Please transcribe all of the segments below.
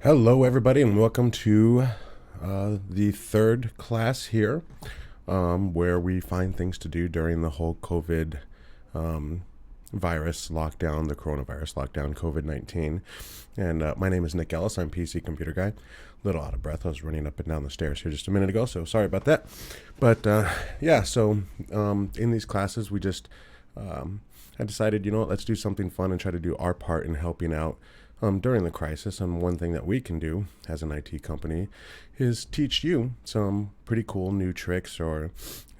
Hello, everybody, and welcome to the third class here, where we find things to do during the whole COVID virus lockdown, the coronavirus lockdown, COVID-19. And my name is Nick Ellis. I'm PC Computer Guy. A little out of breath. I was running up and down the stairs here just a minute ago, so sorry about that. But in these classes, we just I decided, let's do something fun and try to do our part in helping out during the crisis. And one thing that we can do as an IT company is teach you some pretty cool new tricks or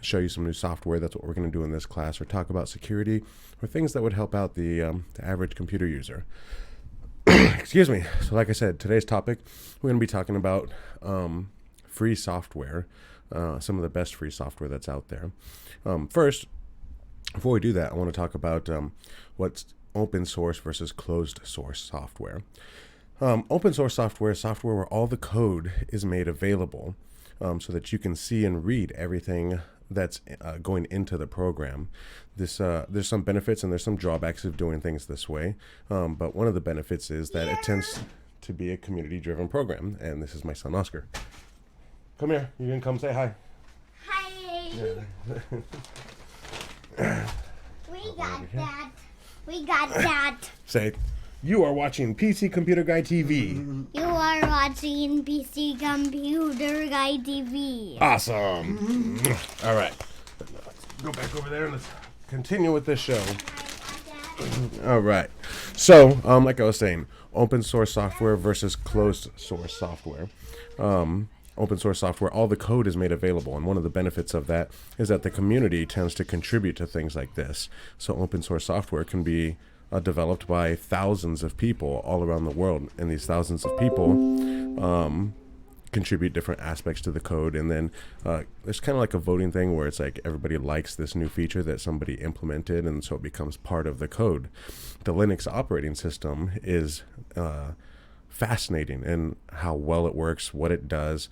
show you some new software. That's what we're going to do in this class, or talk about security or things that would help out the average computer user. Excuse me. So like I said, today's topic, we're going to be talking about free software, some of the best free software that's out there. First, before we do that, I want to talk about what's open source versus closed source software. Open source software is software where all the code is made available so that you can see and read everything that's going into the program. There's some benefits and there's some drawbacks of doing things this way, but one of the benefits is that it tends to be a community-driven program. And this is my son Oscar. Come here. You can come say hi. Hi. Yeah. We got that. Say, you are watching PC Computer Guy TV. You are watching PC Computer Guy TV. Awesome. All right. Let's go back over there and let's continue with this show. All right. So, like I was saying, open source software versus closed source software. Open source software, all the code is made available, and one of the benefits of that is that the community tends to contribute to things like this. So open source software can be developed by thousands of people all around the world, and these thousands of people contribute different aspects to the code. And then there's kind of like a voting thing where it's like everybody likes this new feature that somebody implemented, and so it becomes part of the code. The Linux operating system is fascinating in how well it works, what it does.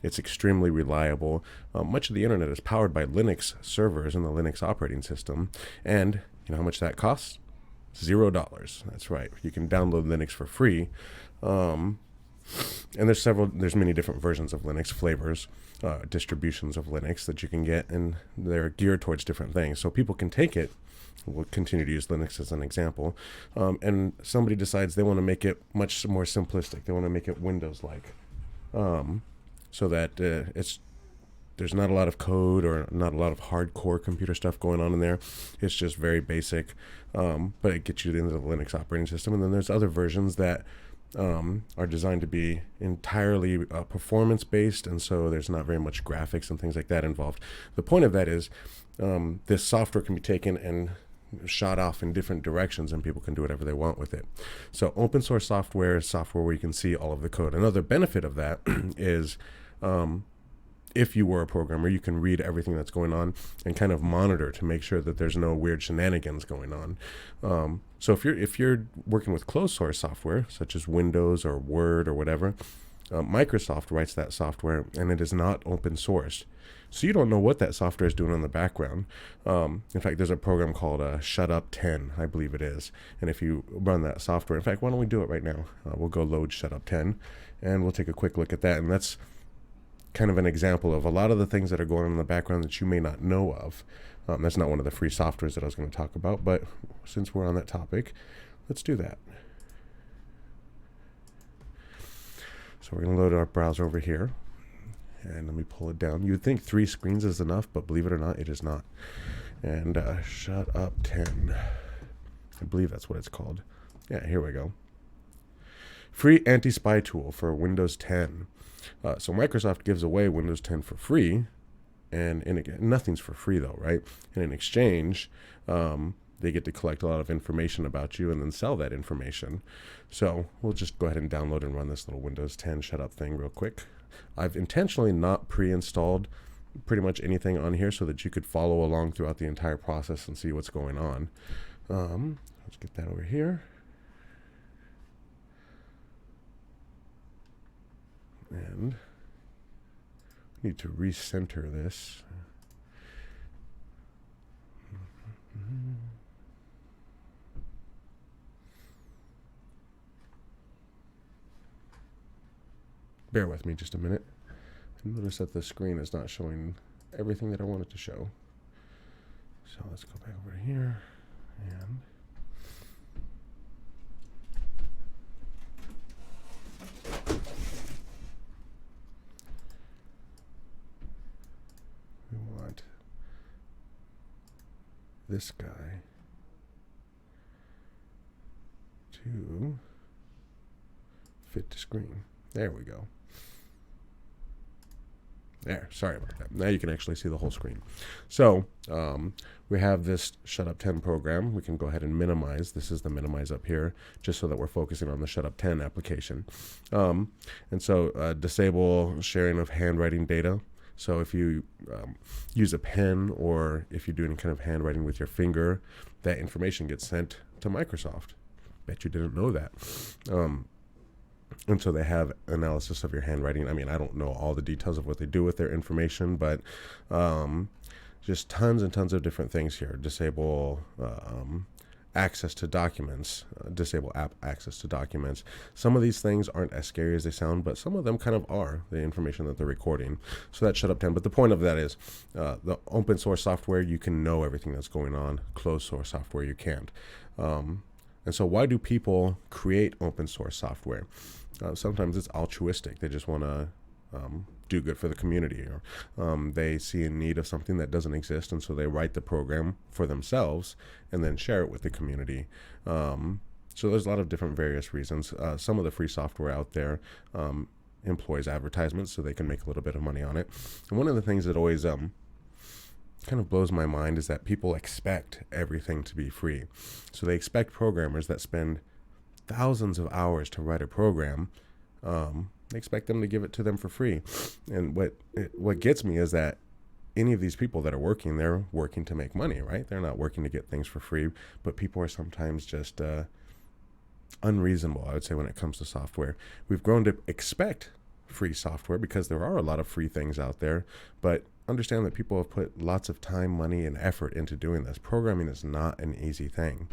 It's extremely reliable. Much of the internet is powered by Linux servers in the Linux operating system. And you know how much that costs? $0. That's right. You can download Linux for free. And there's many different versions of Linux, flavors, distributions of Linux that you can get, and they're geared towards different things. So people can take it. We'll continue to use Linux as an example. And somebody decides they want to make it much more simplistic. They want to make it Windows-like, so that there's not a lot of code or not a lot of hardcore computer stuff going on in there. It's just very basic, but it gets you into the Linux operating system. And then there's other versions that are designed to be entirely performance-based, and so there's not very much graphics and things like that involved. The point of that is this software can be taken and shot off in different directions, and people can do whatever they want with it. So open source software is software where you can see all of the code. Another benefit of that is if you were a programmer, you can read everything that's going on and kind of monitor to make sure that there's no weird shenanigans going on. So if you're working with closed source software, such as Windows or Word or whatever, Microsoft writes that software, and it is not open source. So you don't know what that software is doing in the background. In fact, there's a program called Shut Up 10, I believe it is. And if you run that software, in fact, why don't we do it right now? We'll go load Shut Up 10, and we'll take a quick look at that. And that's kind of an example of a lot of the things that are going on in the background that you may not know of. That's not one of the free softwares that I was going to talk about, but since we're on that topic, let's do that. So we're going to load our browser over here. And let me pull it down. You'd think 3 screens is enough, but believe it or not, it is not. And Shut Up 10. I believe that's what it's called. Yeah, here we go. Free anti-spy tool for Windows 10. So Microsoft gives away Windows 10 for free, and nothing's for free though, right? And in exchange, they get to collect a lot of information about you and then sell that information. So we'll just go ahead and download and run this little Windows 10 Shut Up thing real quick. I've intentionally not pre-installed pretty much anything on here so that you could follow along throughout the entire process and see what's going on. Let's get that over here. And we need to recenter this. Bear with me just a minute. Notice that the screen is not showing everything that I want it to show. So let's go back over here and we want this guy to fit the screen. There we go. There, sorry about that. Now you can actually see the whole screen. So we have this Shutup 10 program. We can go ahead and minimize. This is the minimize up here, just so that we're focusing on the Shutup 10 application. And so disable sharing of handwriting data. So if you use a pen or if you do any kind of handwriting with your finger, that information gets sent to Microsoft. Bet you didn't know that. And so they have analysis of your handwriting. I mean, I don't know all the details of what they do with their information, but just tons and tons of different things here. Disable access to documents, disable app access to documents. Some of these things aren't as scary as they sound, but some of them kind of are, the information that they're recording. So that's Shutup 10. But the point of that is the open source software, you can know everything that's going on. Closed source software, you can't. And so why do people create open source software? Sometimes it's altruistic. They just want to do good for the community, or they see a need of something that doesn't exist, and so they write the program for themselves and then share it with the community. So there's a lot of different various reasons. Some of the free software out there employs advertisements so they can make a little bit of money on it. And one of the things that always kind of blows my mind is that people expect everything to be free. So they expect programmers that spend thousands of hours to write a program, they expect them to give it to them for free. And what gets me is that any of these people that are working, they're working to make money, right? They're not working to get things for free, but people are sometimes just unreasonable, I would say, when it comes to software. We've grown to expect free software because there are a lot of free things out there, but understand that people have put lots of time, money, and effort into doing this. Programming is not an easy thing.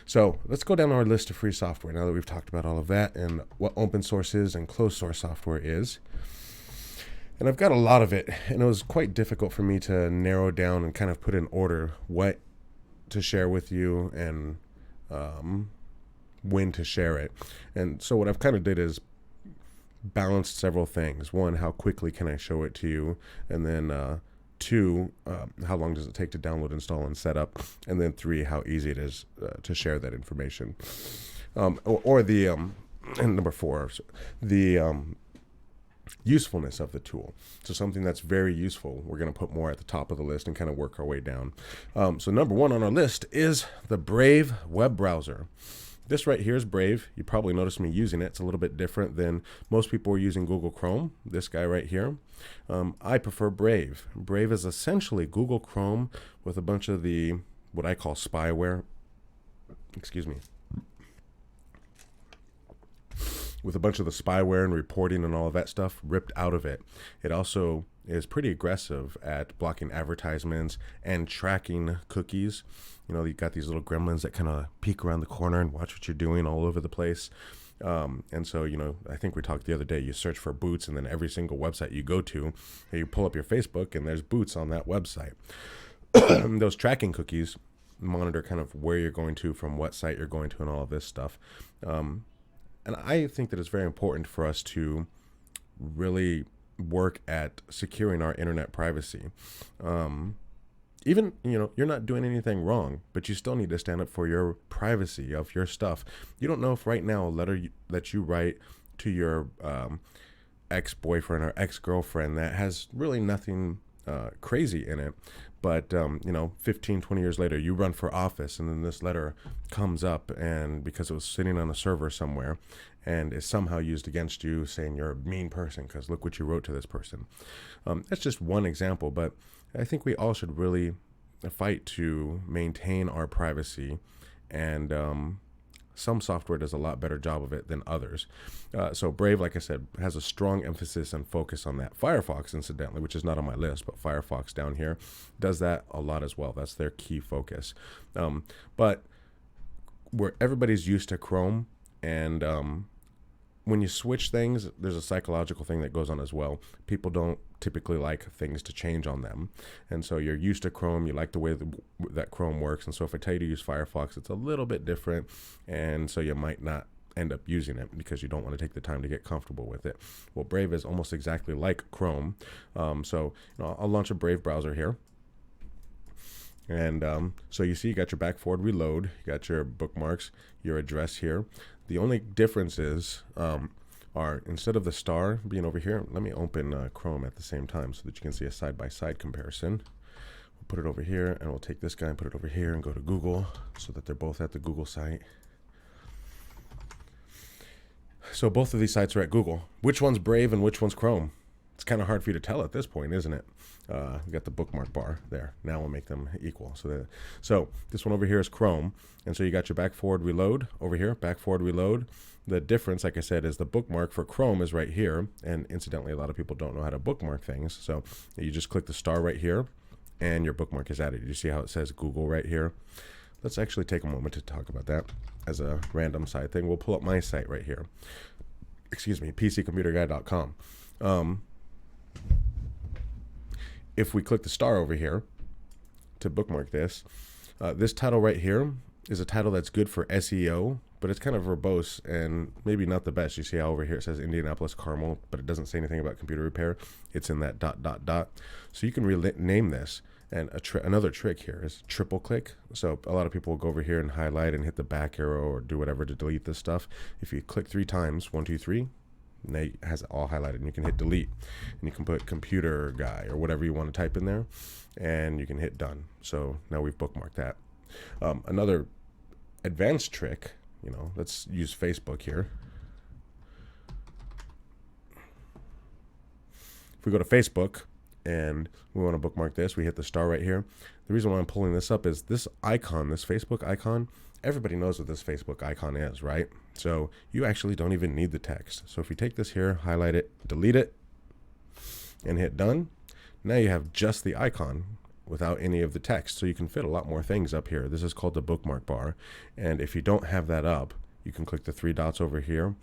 So let's go down our list of free software now that we've talked about all of that and what open source is and closed source software is. And I've got a lot of it, and it was quite difficult for me to narrow down and kind of put in order what to share with you and when to share it. And so what I've kind of did is balanced several things. One, how quickly can I show it to you? And then two, how long does it take to download, install, and set up? And then three, how easy it is to share that information. And number four, the usefulness of the tool. So something that's very useful, we're going to put more at the top of the list and kind of work our way down. So number one on our list is the Brave web browser. This right here is Brave. You probably noticed me using it. It's a little bit different than most people are using Google Chrome. This guy right here. I prefer Brave. Brave is essentially Google Chrome with a bunch of what I call spyware. Excuse me. With a bunch of the spyware and reporting and all of that stuff ripped out of it. It also is pretty aggressive at blocking advertisements and tracking cookies. You know, you got these little gremlins that kind of peek around the corner and watch what you're doing all over the place. And so, you know, I think we talked the other day, you search for boots and then every single website you go to, you pull up your Facebook and there's boots on that website. Those tracking cookies monitor kind of where you're going to, from what site you're going to, and all of this stuff. And I think that it's very important for us to really work at securing our internet privacy. Even, you know, you're not doing anything wrong, but you still need to stand up for your privacy of your stuff. You don't know if right now a letter that you write to your ex-boyfriend or ex-girlfriend that has really nothing crazy in it, but, you know, 15, 20 years later, you run for office and then this letter comes up, and because it was sitting on a server somewhere and is somehow used against you, saying you're a mean person because look what you wrote to this person. That's just one example, but I think we all should really fight to maintain our privacy, and some software does a lot better job of it than others. So Brave, like I said, has a strong emphasis and focus on that. Firefox, incidentally, which is not on my list, but Firefox down here does that a lot as well. That's their key focus. But where everybody's used to Chrome, and when you switch things, there's a psychological thing that goes on as well. People don't typically like things to change on them. And so you're used to Chrome, you like the way that Chrome works. And so if I tell you to use Firefox, it's a little bit different. And so you might not end up using it because you don't want to take the time to get comfortable with it. Well, Brave is almost exactly like Chrome. So I'll launch a Brave browser here. And so you see you got your back forward reload, you got your bookmarks, your address here. The only difference is are instead of the star being over here, let me open Chrome at the same time so that you can see a side-by-side comparison. We'll put it over here, and we'll take this guy and put it over here and go to Google so that they're both at the Google site. So both of these sites are at Google. Which one's Brave and which one's Chrome? It's kind of hard for you to tell at this point, isn't it? We got the bookmark bar there. Now we'll make them equal. So this one over here is Chrome. And so you got your back forward reload over here, back forward reload. The difference, like I said, is the bookmark for Chrome is right here. And incidentally, a lot of people don't know how to bookmark things. So you just click the star right here and your bookmark is added. You see how it says Google right here? Let's actually take a moment to talk about that as a random side thing. We'll pull up my site right here. Excuse me, pccomputerguy.com. If we click the star over here to bookmark this, this title right here is a title that's good for SEO, but it's kind of verbose and maybe not the best. You see how over here it says Indianapolis Carmel, but it doesn't say anything about computer repair. It's in that ... So you can rename this. And another trick here is triple click. So a lot of people will go over here and highlight and hit the back arrow or do whatever to delete this stuff. If you click 3 times, 1, 2, 3, now it has it all highlighted, and you can hit delete, and you can put computer guy or whatever you want to type in there, and you can hit done. So now we've bookmarked that. Another advanced trick, let's use Facebook here. If we go to Facebook and we want to bookmark this, we hit the star right here. The reason why I'm pulling this up is this icon, this Facebook icon, everybody knows what this Facebook icon is, right? So you actually don't even need the text. So if you take this here, highlight it, delete it, and hit done, now you have just the icon without any of the text. So you can fit a lot more things up here. This is called the bookmark bar. And if you don't have that up, you can click the 3 dots over here,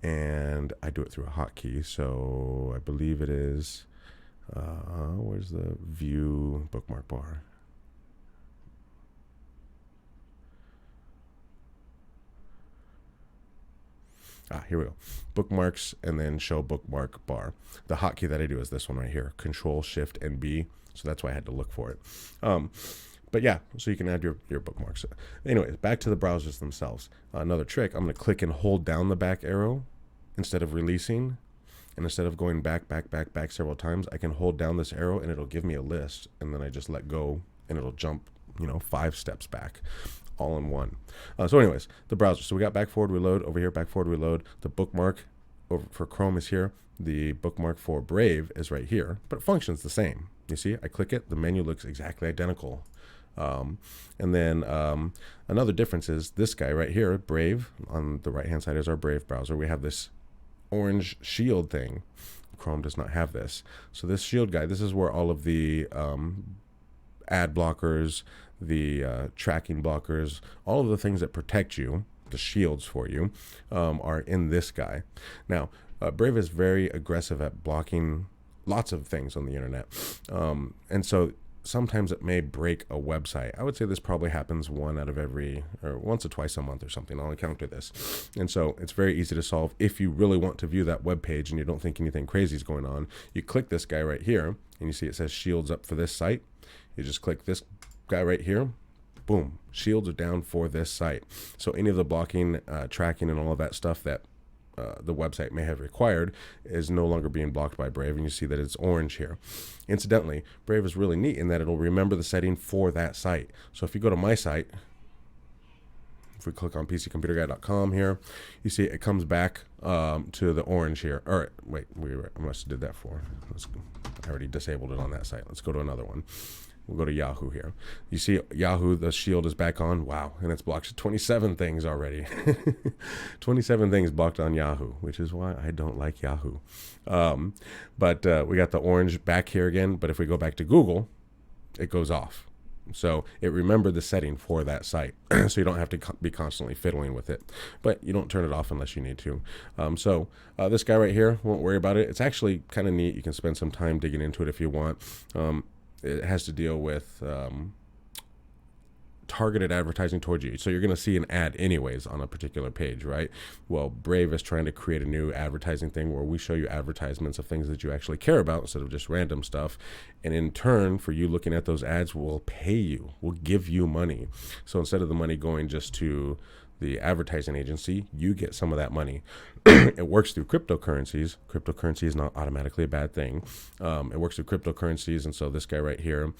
and I do it through a hotkey. So I believe it is, where's the view bookmark bar? Here we go. Bookmarks and then show bookmark bar. The hotkey that I do is this one right here, Control Shift and B. So that's why I had to look for it. But yeah, so you can add your bookmarks. Anyways, back to the browsers themselves. Another trick, I'm going to click and hold down the back arrow instead of releasing. And instead of going back several times, I can hold down this arrow and it'll give me a list. And then I just let go and it'll jump, 5 steps back, all in one. So anyways, the browser. So we got back forward reload over here, back forward reload. The bookmark for Chrome is here. The bookmark for Brave is right here, but it functions the same. You see, I click it, the menu looks exactly identical. And then another difference is this guy right here, Brave, on the right hand side is our Brave browser. We have this orange shield thing. Chrome does not have this. So this shield guy, this is where all of the ad blockers, the tracking blockers, all of the things that protect you, the shields for you, are in this guy. Now, Brave is very aggressive at blocking lots of things on the internet. And so sometimes it may break a website. I would say this probably happens once or twice a month or something. I'll encounter this. And so it's very easy to solve. If you really want to view that web page and you don't think anything crazy is going on, you click this guy right here and you see it says shields up for this site. You just click this guy right here. Boom. Shields are down for this site. So any of the blocking, tracking, and all of that stuff that the website may have required is no longer being blocked by Brave, and you see that it's orange here. Incidentally, Brave is really neat in that it'll remember the setting for that site. So if you go to my site, if we click on pccomputerguy.com here, you see it comes back to the orange here. All right, wait, I must have did that for. I already disabled it on that site. Let's go to another one. We'll go to Yahoo here. You see Yahoo, the shield is back on. Wow. And it's blocked 27 things already. 27 things blocked on Yahoo, which is why I don't like Yahoo. But we got the orange back here again. But if we go back to Google, it goes off. So it remembered the setting for that site, so you don't have to be constantly fiddling with it. But you don't turn it off unless you need to. This guy right here, won't worry about it. It's actually kind of neat. You can spend some time digging into it if you want. It has to deal with targeted advertising towards you. So you're going to see an ad anyways on a particular page, right? Well, Brave is trying to create a new advertising thing where we show you advertisements of things that you actually care about instead of just random stuff. And in turn, for you looking at those ads, we'll pay you. We'll give you money. So instead of the money going just to the advertising agency, you get some of that money. It works through cryptocurrencies. Cryptocurrency is not automatically a bad thing. It works through cryptocurrencies, and so this guy right here,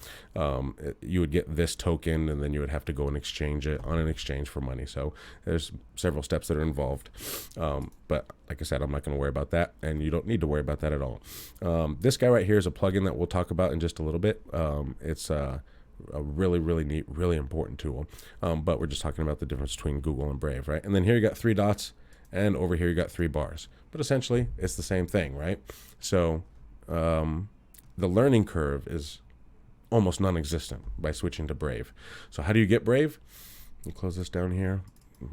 you would get this token, and then you would have to go and exchange it on an exchange for money. So there's several steps that are involved. But like I said, I'm not going to worry about that, and you don't need to worry about that at all. This guy right here is a plugin that we'll talk about in just a little bit. It's a really, really neat, really important tool. But we're just talking about the difference between Google and Brave, right? And then here you got 3 dots, and over here you got 3 bars. But essentially, it's the same thing, right? So the learning curve is almost non-existent by switching to Brave. So how do you get Brave? You close this down here,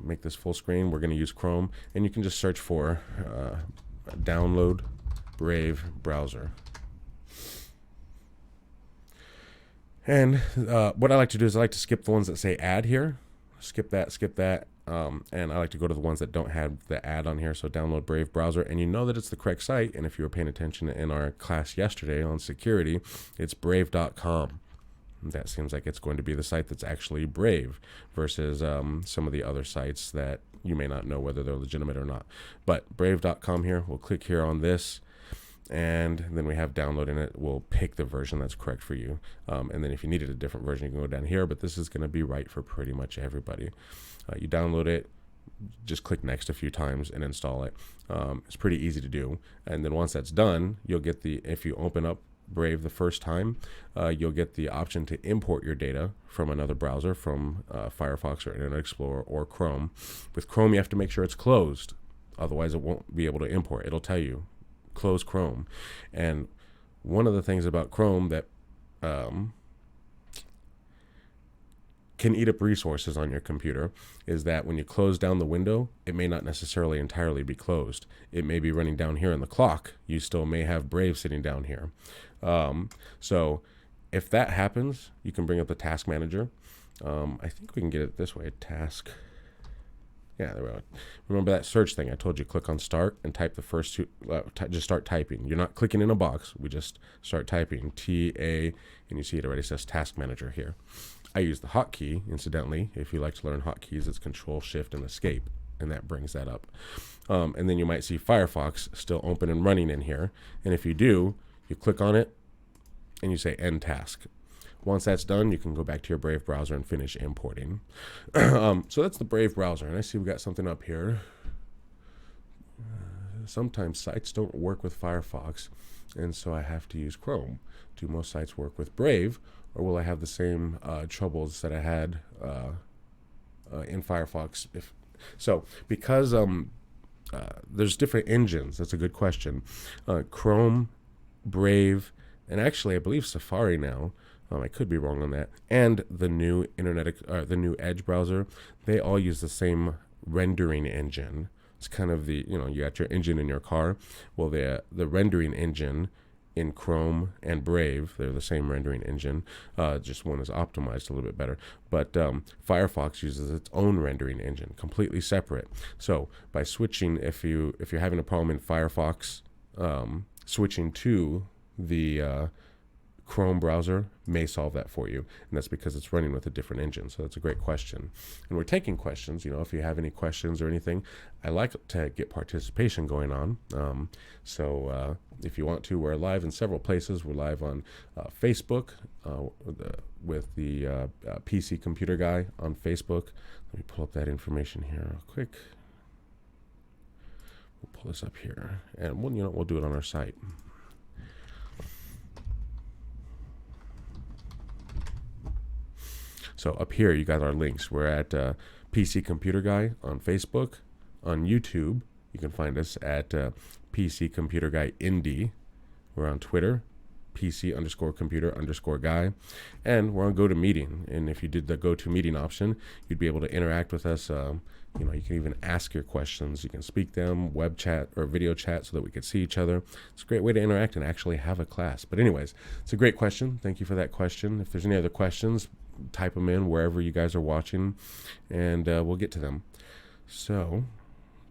make this full screen. We're going to use Chrome, and you can just search for download Brave browser. And what I like to do is I like to skip the ones that say add here. Skip that. And I like to go to the ones that don't have the ad on here. So download Brave browser, and you know that it's the correct site. And if you were paying attention in our class yesterday on security, it's brave.com. That seems like it's going to be the site that's actually Brave versus some of the other sites that you may not know whether they're legitimate or not. But brave.com here, we'll click here on this. And then we have downloading it. We'll pick the version that's correct for you. And then if you needed a different version, you can go down here, but this is going to be right for pretty much everybody. You download it, just click next a few times and install it. It's pretty easy to do. And then once that's done, you'll get if you open up Brave the first time, you'll get the option to import your data from another browser, from Firefox or Internet Explorer or Chrome. With Chrome, you have to make sure it's closed. Otherwise, it won't be able to import. It'll tell you, close Chrome. And one of the things about Chrome that can eat up resources on your computer is that when you close down the window, it may not necessarily entirely be closed. It may be running down here in the clock. You still may have Brave sitting down here. So if that happens, you can bring up the task manager. I think we can get it this way, task. Yeah, there we go. Remember that search thing? I told you click on start and type the first two, just start typing. You're not clicking in a box. We just start typing TA, and you see it already says task manager here. I use the hotkey, incidentally. If you like to learn hotkeys, it's Control, Shift, and Escape, and that brings that up. And then you might see Firefox still open and running in here. And if you do, you click on it, and you say End Task. Once that's done, you can go back to your Brave browser and finish importing. So that's the Brave browser. And I see we got something up here. Sometimes sites don't work with Firefox, and so I have to use Chrome. Do most sites work with Brave, or will I have the same troubles that I had in Firefox? Because there's different engines, that's a good question. Chrome, Brave, and actually I believe Safari now. I could be wrong on that. And the new the new Edge browser, they all use the same rendering engine. It's kind of the, you got your engine in your car. Well, the rendering engine in Chrome and Brave, they're the same rendering engine. Just one is optimized a little bit better. But Firefox uses its own rendering engine, completely separate. So by switching, if you're having a problem in Firefox, switching to the Chrome browser may solve that for you, and that's because it's running with a different engine. So that's a great question, and we're taking questions. If you have any questions or anything, I like to get participation going on. So if you want to, we're live in several places. We're live on Facebook with the PC Computer Guy on Facebook. Let me pull up that information here real quick. We'll pull this up here, and we'll do it on our site. So up here, you got our links. We're at PC Computer Guy on Facebook. On YouTube, you can find us at PC Computer Guy Indie. We're on Twitter PC_computer_guy, and we're on GoToMeeting. And if you did the GoToMeeting option, you'd be able to interact with us. You can even ask your questions. You can speak them, web chat or video chat so that we could see each other. It's a great way to interact and actually have a class. But anyways, it's a great question. Thank you for that question. If there's any other questions, type them in wherever you guys are watching, and we'll get to them. So,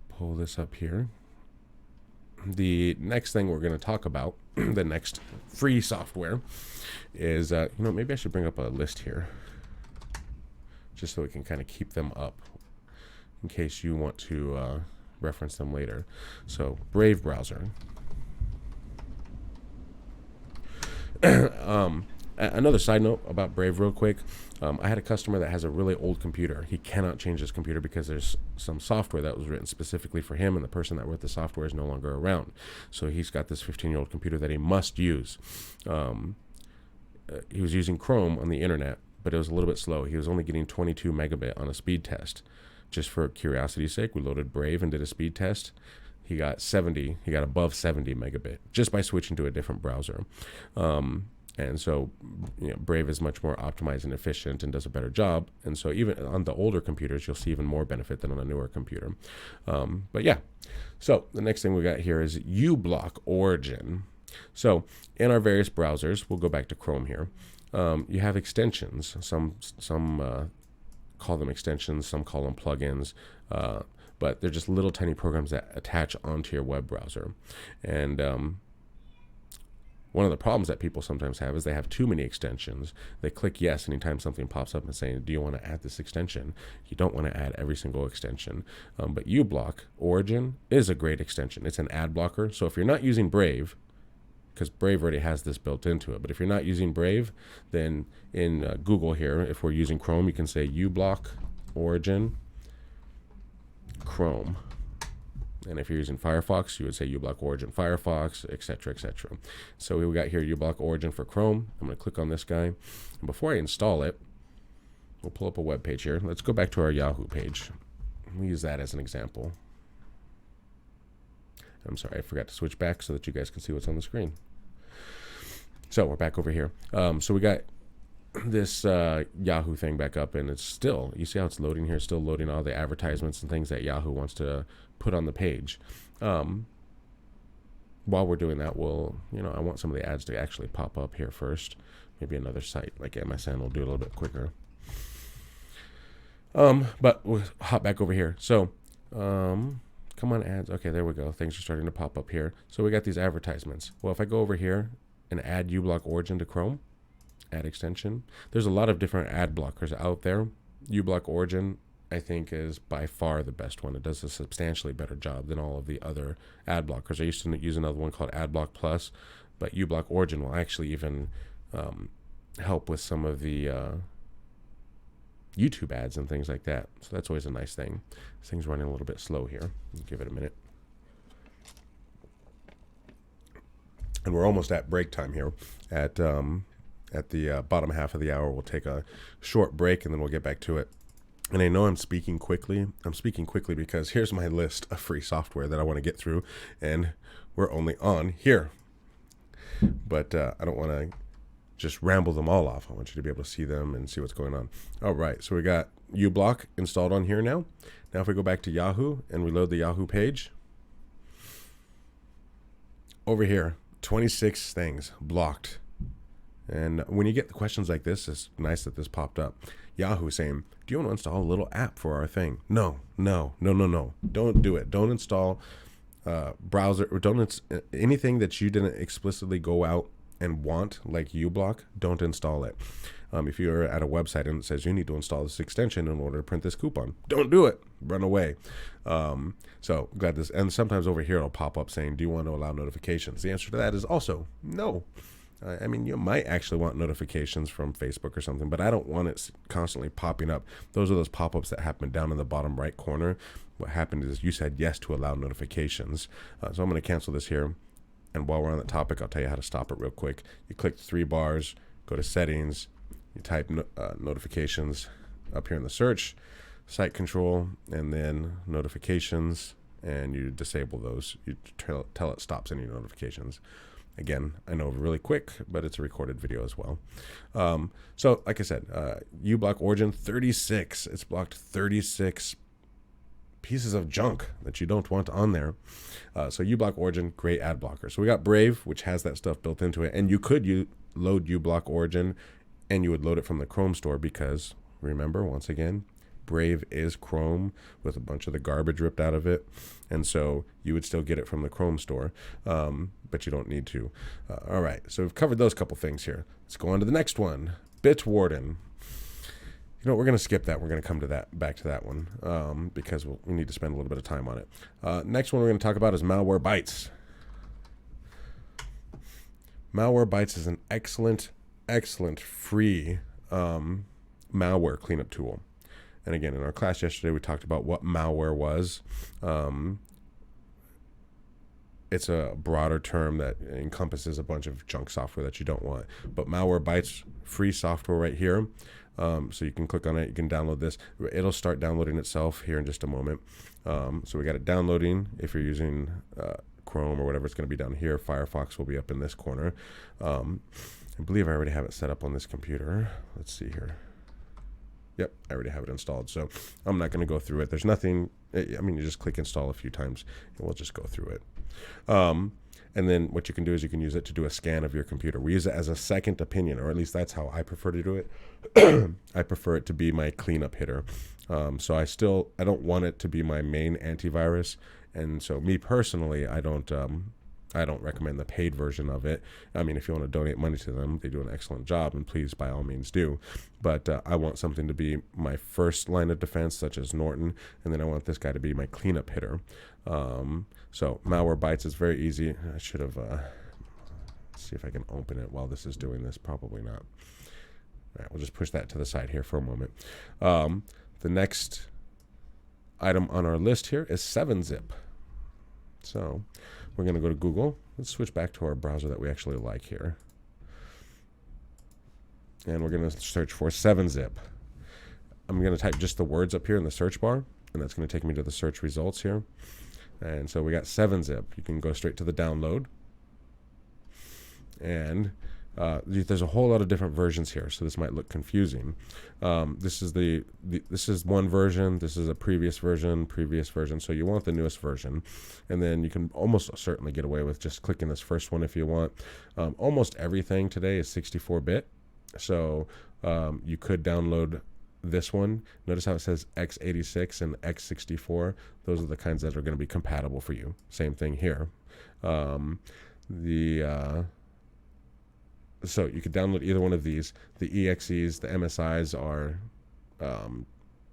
pull this up here. The next thing we're going to talk about, the next free software, is, maybe I should bring up a list here, just so we can kind of keep them up in case you want to reference them later. So, Brave browser. Another side note about Brave real quick. I had a customer that has a really old computer. He cannot change his computer because there's some software that was written specifically for him, and the person that wrote the software is no longer around. So he's got this 15-year-old computer that he must use. He was using Chrome on the internet, but it was a little bit slow. He was only getting 22 megabit on a speed test. Just for curiosity's sake, we loaded Brave and did a speed test. He got above 70 megabit just by switching to a different browser. And so, Brave is much more optimized and efficient and does a better job. And so even on the older computers, you'll see even more benefit than on a newer computer. But yeah, so the next thing we got here is UBlock Origin. So in our various browsers, we'll go back to Chrome here. You have extensions. Some call them extensions, some call them plugins. But they're just little tiny programs that attach onto your web browser. And one of the problems that people sometimes have is they have too many extensions. They click yes anytime something pops up and saying, do you want to add this extension? You don't want to add every single extension. But UBlock Origin is a great extension. It's an ad blocker. So if you're not using Brave, because Brave already has this built into it, but if you're not using Brave, then in Google here, if we're using Chrome, you can say UBlock Origin Chrome. And if you're using Firefox, you would say UBlock Origin Firefox, etc., etc. So we got here UBlock Origin for Chrome. I'm going to click on this guy. And before I install it, we'll pull up a web page here. Let's go back to our Yahoo page. We use that as an example. I'm sorry, I forgot to switch back so that you guys can see what's on the screen. So we're back over here. So we got this Yahoo thing back up, and it's still, you see how it's loading here, still loading all the advertisements and things that Yahoo wants to put on the page. While we're doing that, I want some of the ads to actually pop up here first. Maybe another site like MSN will do it a little bit quicker. But we'll hop back over here. So, come on ads. Okay, there we go. Things are starting to pop up here. So we got these advertisements. Well, if I go over here and add UBlock Origin to Chrome, add extension, there's a lot of different ad blockers out there. UBlock Origin, I think, is by far the best one. It does a substantially better job than all of the other ad blockers. I used to use another one called AdBlock Plus, but UBlock Origin will actually even help with some of the YouTube ads and things like that. So that's always a nice thing. This thing's running a little bit slow here. Give it a minute. And we're almost at break time here. At the bottom half of the hour, we'll take a short break and then we'll get back to it. And I know I'm speaking quickly. I'm speaking quickly because here's my list of free software that I want to get through, and we're only on here. But I don't want to just ramble them all off. I want you to be able to see them and see what's going on. All right, so we got UBlock installed on here now. Now if we go back to Yahoo and reload the Yahoo page, over here, 26 things blocked. And when you get the questions like this, it's nice that this popped up. Yahoo saying, do you want to install a little app for our thing? No. Don't do it. Don't install browser, or don't anything that you didn't explicitly go out and want, like uBlock. Don't install it. If you're at a website and it says you need to install this extension in order to print this coupon, don't do it. Run away. So glad this. And sometimes over here it'll pop up saying, do you want to allow notifications? The answer to that is also no. I mean, you might actually want notifications from Facebook or something, but I don't want it constantly popping up. Those are those pop-ups that happen down in the bottom right corner. What happened is you said yes to allow notifications. So I'm going to cancel this here. And while we're on that topic, I'll tell you how to stop it real quick. You click the three bars, go to settings, you type notifications up here in the search, site control, and then notifications, and you disable those. You tell it stops any notifications. Again, I know really quick, but it's a recorded video as well. So like I said, UBlock Origin 36. It's blocked 36 pieces of junk that you don't want on there. So UBlock Origin, great ad blocker. So we got Brave, which has that stuff built into it. And you could load UBlock Origin, and you would load it from the Chrome store because, remember, once again, Brave is Chrome with a bunch of the garbage ripped out of it. And so you would still get it from the Chrome store, but you don't need to. All right, so we've covered those couple things here. Let's go on to the next one, Bitwarden. You know, we're going to skip that. We're going to come to back to that one because we need to spend a little bit of time on it. Next one we're going to talk about is Malwarebytes. Malwarebytes is an excellent free malware cleanup tool. And again, in our class yesterday, we talked about what malware was. It's a broader term that encompasses a bunch of junk software that you don't want. But Malwarebytes, free software right here. So you can click on it, you can download this. It'll start downloading itself here in just a moment. So we got it downloading. If you're using Chrome or whatever, it's going to be down here. Firefox will be up in this corner. I believe I already have it set up on this computer. Let's see here. Yep, I already have it installed. So I'm not going to go through it. There's nothing, I mean, you just click install a few times and we'll just go through it. And then what you can do is you can use it to do a scan of your computer. We use it as a second opinion, or at least that's how I prefer to do it. I prefer it to be my cleanup hitter. So I don't want it to be my main antivirus. And so me personally, I don't recommend the paid version of it. I mean, if you want to donate money to them, they do an excellent job, and please, by all means, do. But I want something to be my first line of defense, such as Norton, and then I want this guy to be my cleanup hitter. So Malwarebytes is very easy. I should have, see if I can open it while this is doing this. Probably not. All right, we'll just push that to the side here for a moment. The next item on our list here is 7-Zip. So we're going to go to Google. Let's switch back to our browser that we actually like here. And we're going to search for 7-Zip. I'm going to type just the words up here in the search bar, and that's going to take me to the search results here. And so we got 7-Zip. You can go straight to the download. And there's a whole lot of different versions here, so this might look confusing. This is one version. This is a previous version. So you want the newest version, and then you can almost certainly get away with just clicking this first one if you want. Almost everything today is 64-bit, so you could download this one. Notice how it says x86 and x64. Those are the kinds that are going to be compatible for you. Same thing here. So you could download either one of these. The EXEs, the MSIs are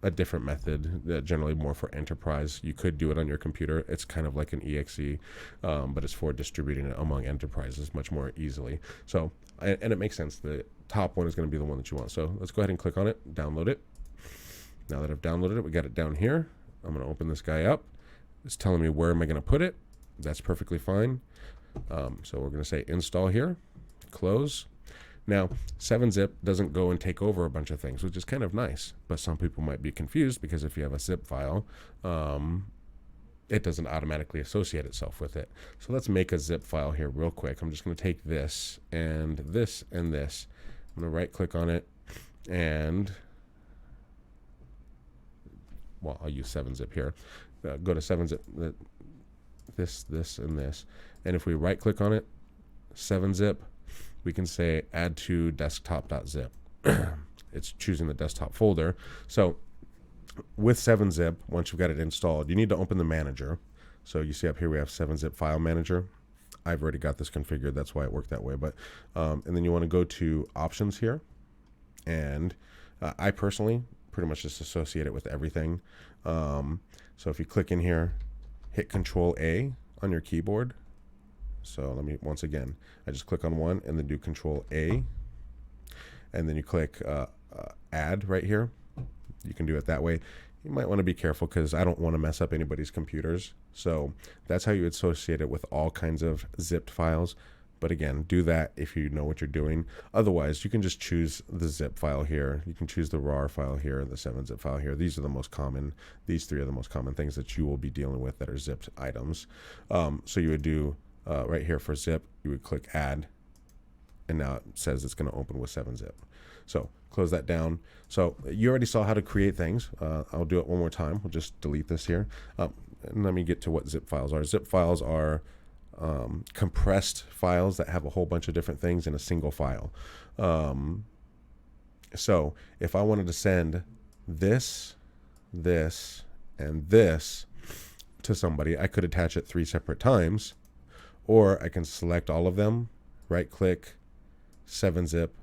a different method, generally more for enterprise. You could do it on your computer. It's kind of like an EXE, but it's for distributing it among enterprises much more easily. So, and it makes sense. The top one is going to be the one that you want. So let's go ahead and click on it, download it. Now that I've downloaded it, we got it down here. I'm going to open this guy up. It's telling me where am I going to put it. That's perfectly fine. So we're going to say install here. Close. Now, 7-Zip doesn't go and take over a bunch of things, which is kind of nice, but some people might be confused because if you have a zip file, it doesn't automatically associate itself with it. So let's make a zip file here real quick. I'm just going to take this and this and this. I'm going to right click on it, and well, I'll use 7-Zip here. Go to 7-Zip, this and this, and if we right click on it, 7-Zip, we can say add to desktop.zip. It's choosing the desktop folder. So with 7-Zip, once you've got it installed, you need to open the manager. So you see up here we have 7-Zip file manager. I've already got this configured, that's why it worked that way. But and then you want to go to options here, and I personally pretty much just associate it with everything. So if you click in here, hit Control A on your keyboard. So let me, once again, I just click on one and then do Control A, and then you click add right here. You can do it that way. You might want to be careful because I don't want to mess up anybody's computers. So that's how you associate it with all kinds of zipped files. But again, do that if you know what you're doing. Otherwise, you can just choose the zip file here. You can choose the RAR file here, the 7-Zip file here. These are the most common, these three are the most common things that you will be dealing with that are zipped items. So you would do right here for zip, you would click add, and now it says it's going to open with 7-zip. So close that down. So you already saw how to create things. I'll do it one more time. We'll just delete this here. And let me get to what zip files are. Zip files are compressed files that have a whole bunch of different things in a single file. So if I wanted to send this, this, and this to somebody, I could attach it 3 separate times, or I can select all of them, right click, 7-zip,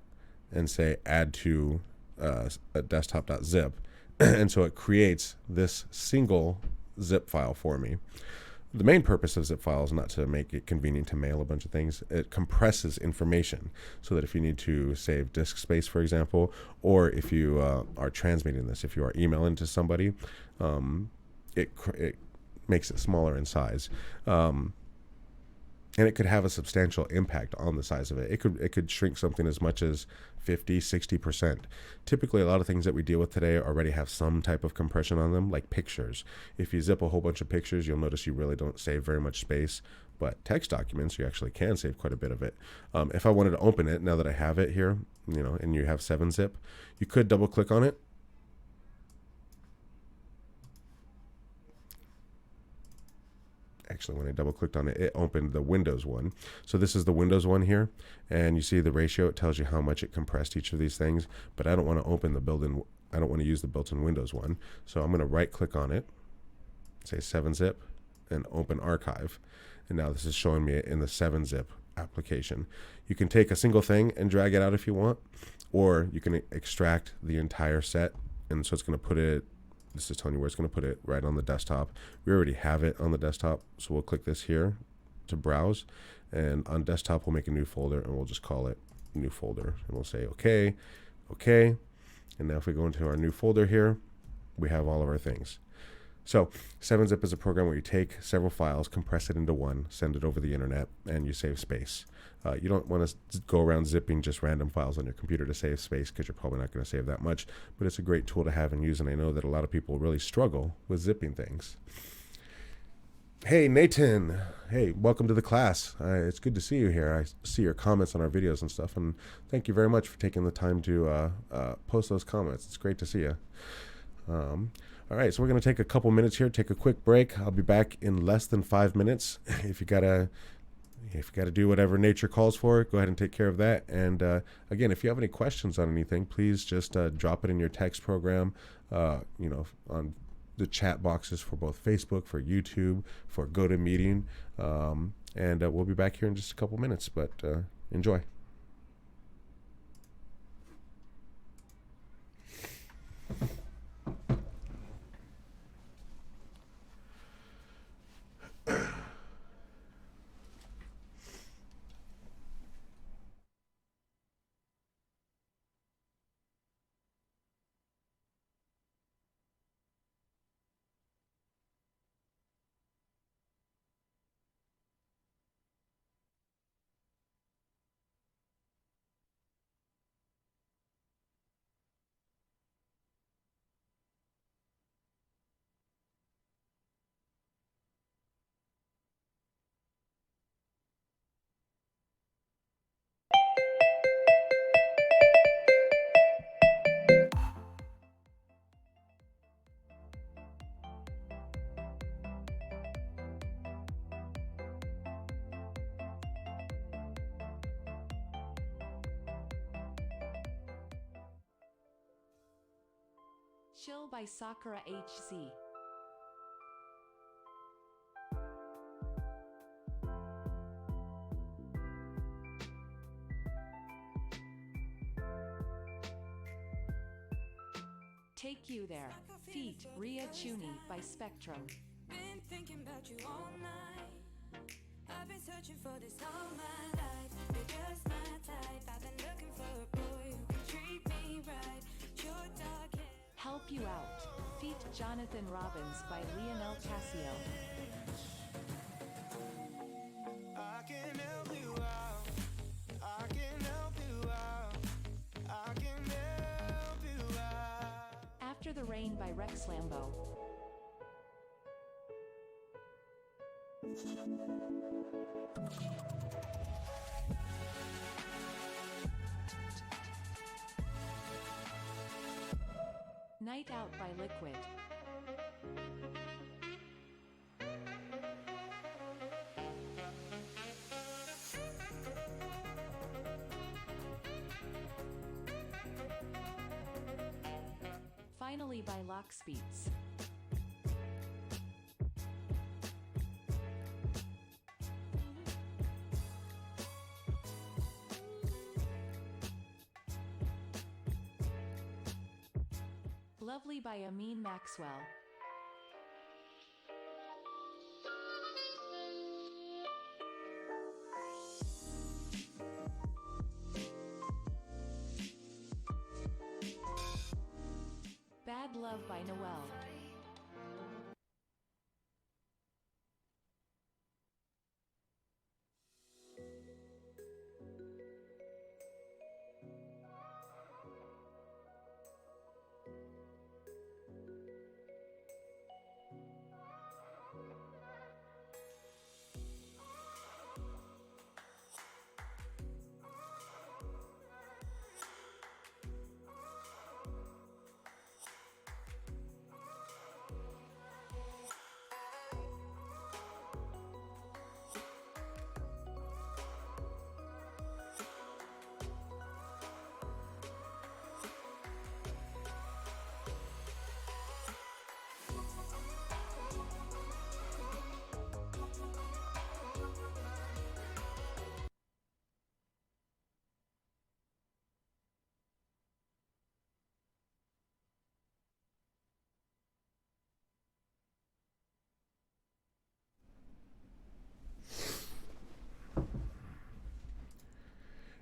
and say add to a desktop.zip. And so it creates this single zip file for me. The main purpose of zip files is not to make it convenient to mail a bunch of things. It compresses information so that if you need to save disk space, for example, or if you are transmitting this, if you are emailing to somebody, it makes it smaller in size. And it could have a substantial impact on the size of it. It could shrink something as much as 50, 60%. Typically, a lot of things that we deal with today already have some type of compression on them, like pictures. If you zip a whole bunch of pictures, you'll notice you really don't save very much space. But text documents, you actually can save quite a bit of it. If I wanted to open it, now that I have it here, and you have 7-zip, you could double click on it. Actually, when I double clicked on it, it opened the Windows one. So this is the Windows one here, and you see the ratio. It tells you how much it compressed each of these things, but I don't want to open the built-in. I don't want to use the built-in Windows one. So I'm going to right click on it, say 7-zip, and open archive. And now this is showing me it in the 7-zip application. You can take a single thing and drag it out if you want, or you can extract the entire set, and so it's going to put it. This is telling you where it's going to put it, right on the desktop. We already have it on the desktop, so we'll click this here to browse. And on desktop, we'll make a new folder, and we'll just call it new folder. And we'll say, okay, okay. And now if we go into our new folder here, we have all of our things. So 7-zip is a program where you take several files, compress it into one, send it over the internet, and you save space. You don't want to go around zipping just random files on your computer to save space, because you're probably not going to save that much, but it's a great tool to have and use, and I know that a lot of people really struggle with zipping things. Hey, Nathan. Hey, welcome to the class. It's good to see you here. I see your comments on our videos and stuff, and thank you very much for taking the time to post those comments. It's great to see you. All right, so we're going to take a couple minutes here, take a quick break. I'll be back in less than 5 minutes. If you gotta do whatever nature calls for, go ahead and take care of that. And again, if you have any questions on anything, please just drop it in your text program, on the chat boxes for both Facebook, for YouTube, for GoToMeeting. And we'll be back here in just a couple minutes, but enjoy. Chill by Sakura HC. Take You There, feat. Ria Chuni by Spectrum. Been thinking about you all night. I've been searching for this all my life. You're just my type. I've been looking for a boy who can treat me right. Your dark hair. Help You Out, feat. Jonathan Robbins by Lionel Casio. I can help you out. I can help you out. I can help you out. After the Rain by Rex Lambo. Night Out by Liquid. Finally by Lockspeeds. Lovely by Amin Maxwell. Bad Love by Noel.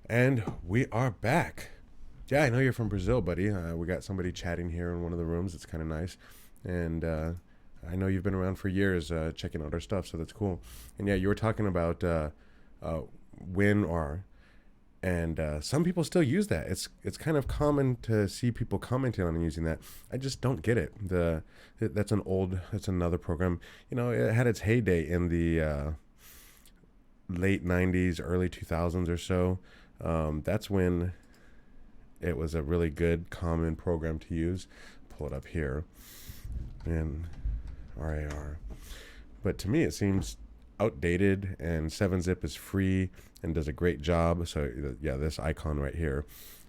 And we are back. Yeah, I know you're from Brazil, buddy. We got somebody chatting here in one of the rooms. It's kind of nice. And I know you've been around for years checking out our stuff, so that's cool. And yeah, you were talking about WinR. And some people still use that. It's kind of common to see people commenting on using that. I just don't get it. That's another program. You know, it had its heyday in the late 90s, early 2000s or so. That's when it was a really good common program to use. Pull it up here. And RAR. But to me, it seems outdated, and 7-Zip is free and does a great job. So yeah, this icon right here.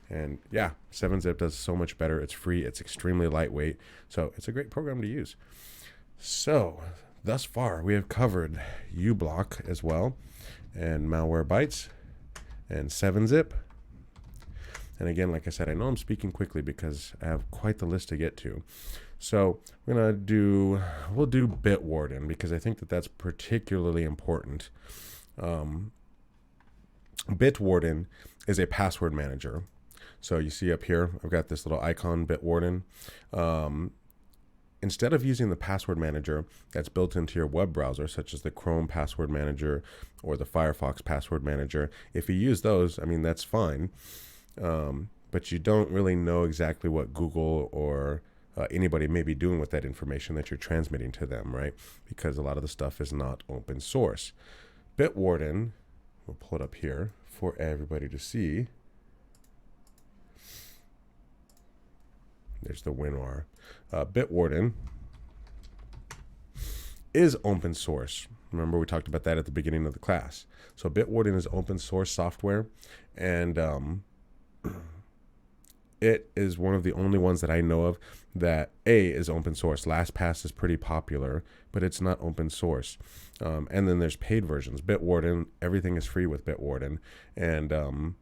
And yeah, 7-Zip does so much better. It's free. It's extremely lightweight. So it's a great program to use. So thus far, we have covered UBlock as well, and Malwarebytes, and 7-Zip. And again, like I said, I know I'm speaking quickly because I have quite the list to get to. So we'll do Bitwarden because I think that's particularly important. Bitwarden is a password manager. So you see up here, I've got this little icon, Bitwarden. Instead of using the password manager that's built into your web browser, such as the Chrome password manager or the Firefox password manager, if you use those, I mean, that's fine. But you don't really know exactly what Google or anybody may be doing with that information that you're transmitting to them, right? Because a lot of the stuff is not open source. Bitwarden, we'll pull it up here for everybody to see. There's the WinR. Bitwarden is open source. Remember, we talked about that at the beginning of the class. So Bitwarden is open source software, and it is one of the only ones that I know of that is open source. LastPass is pretty popular, but it's not open source. And then there's paid versions. Bitwarden, everything is free with Bitwarden, and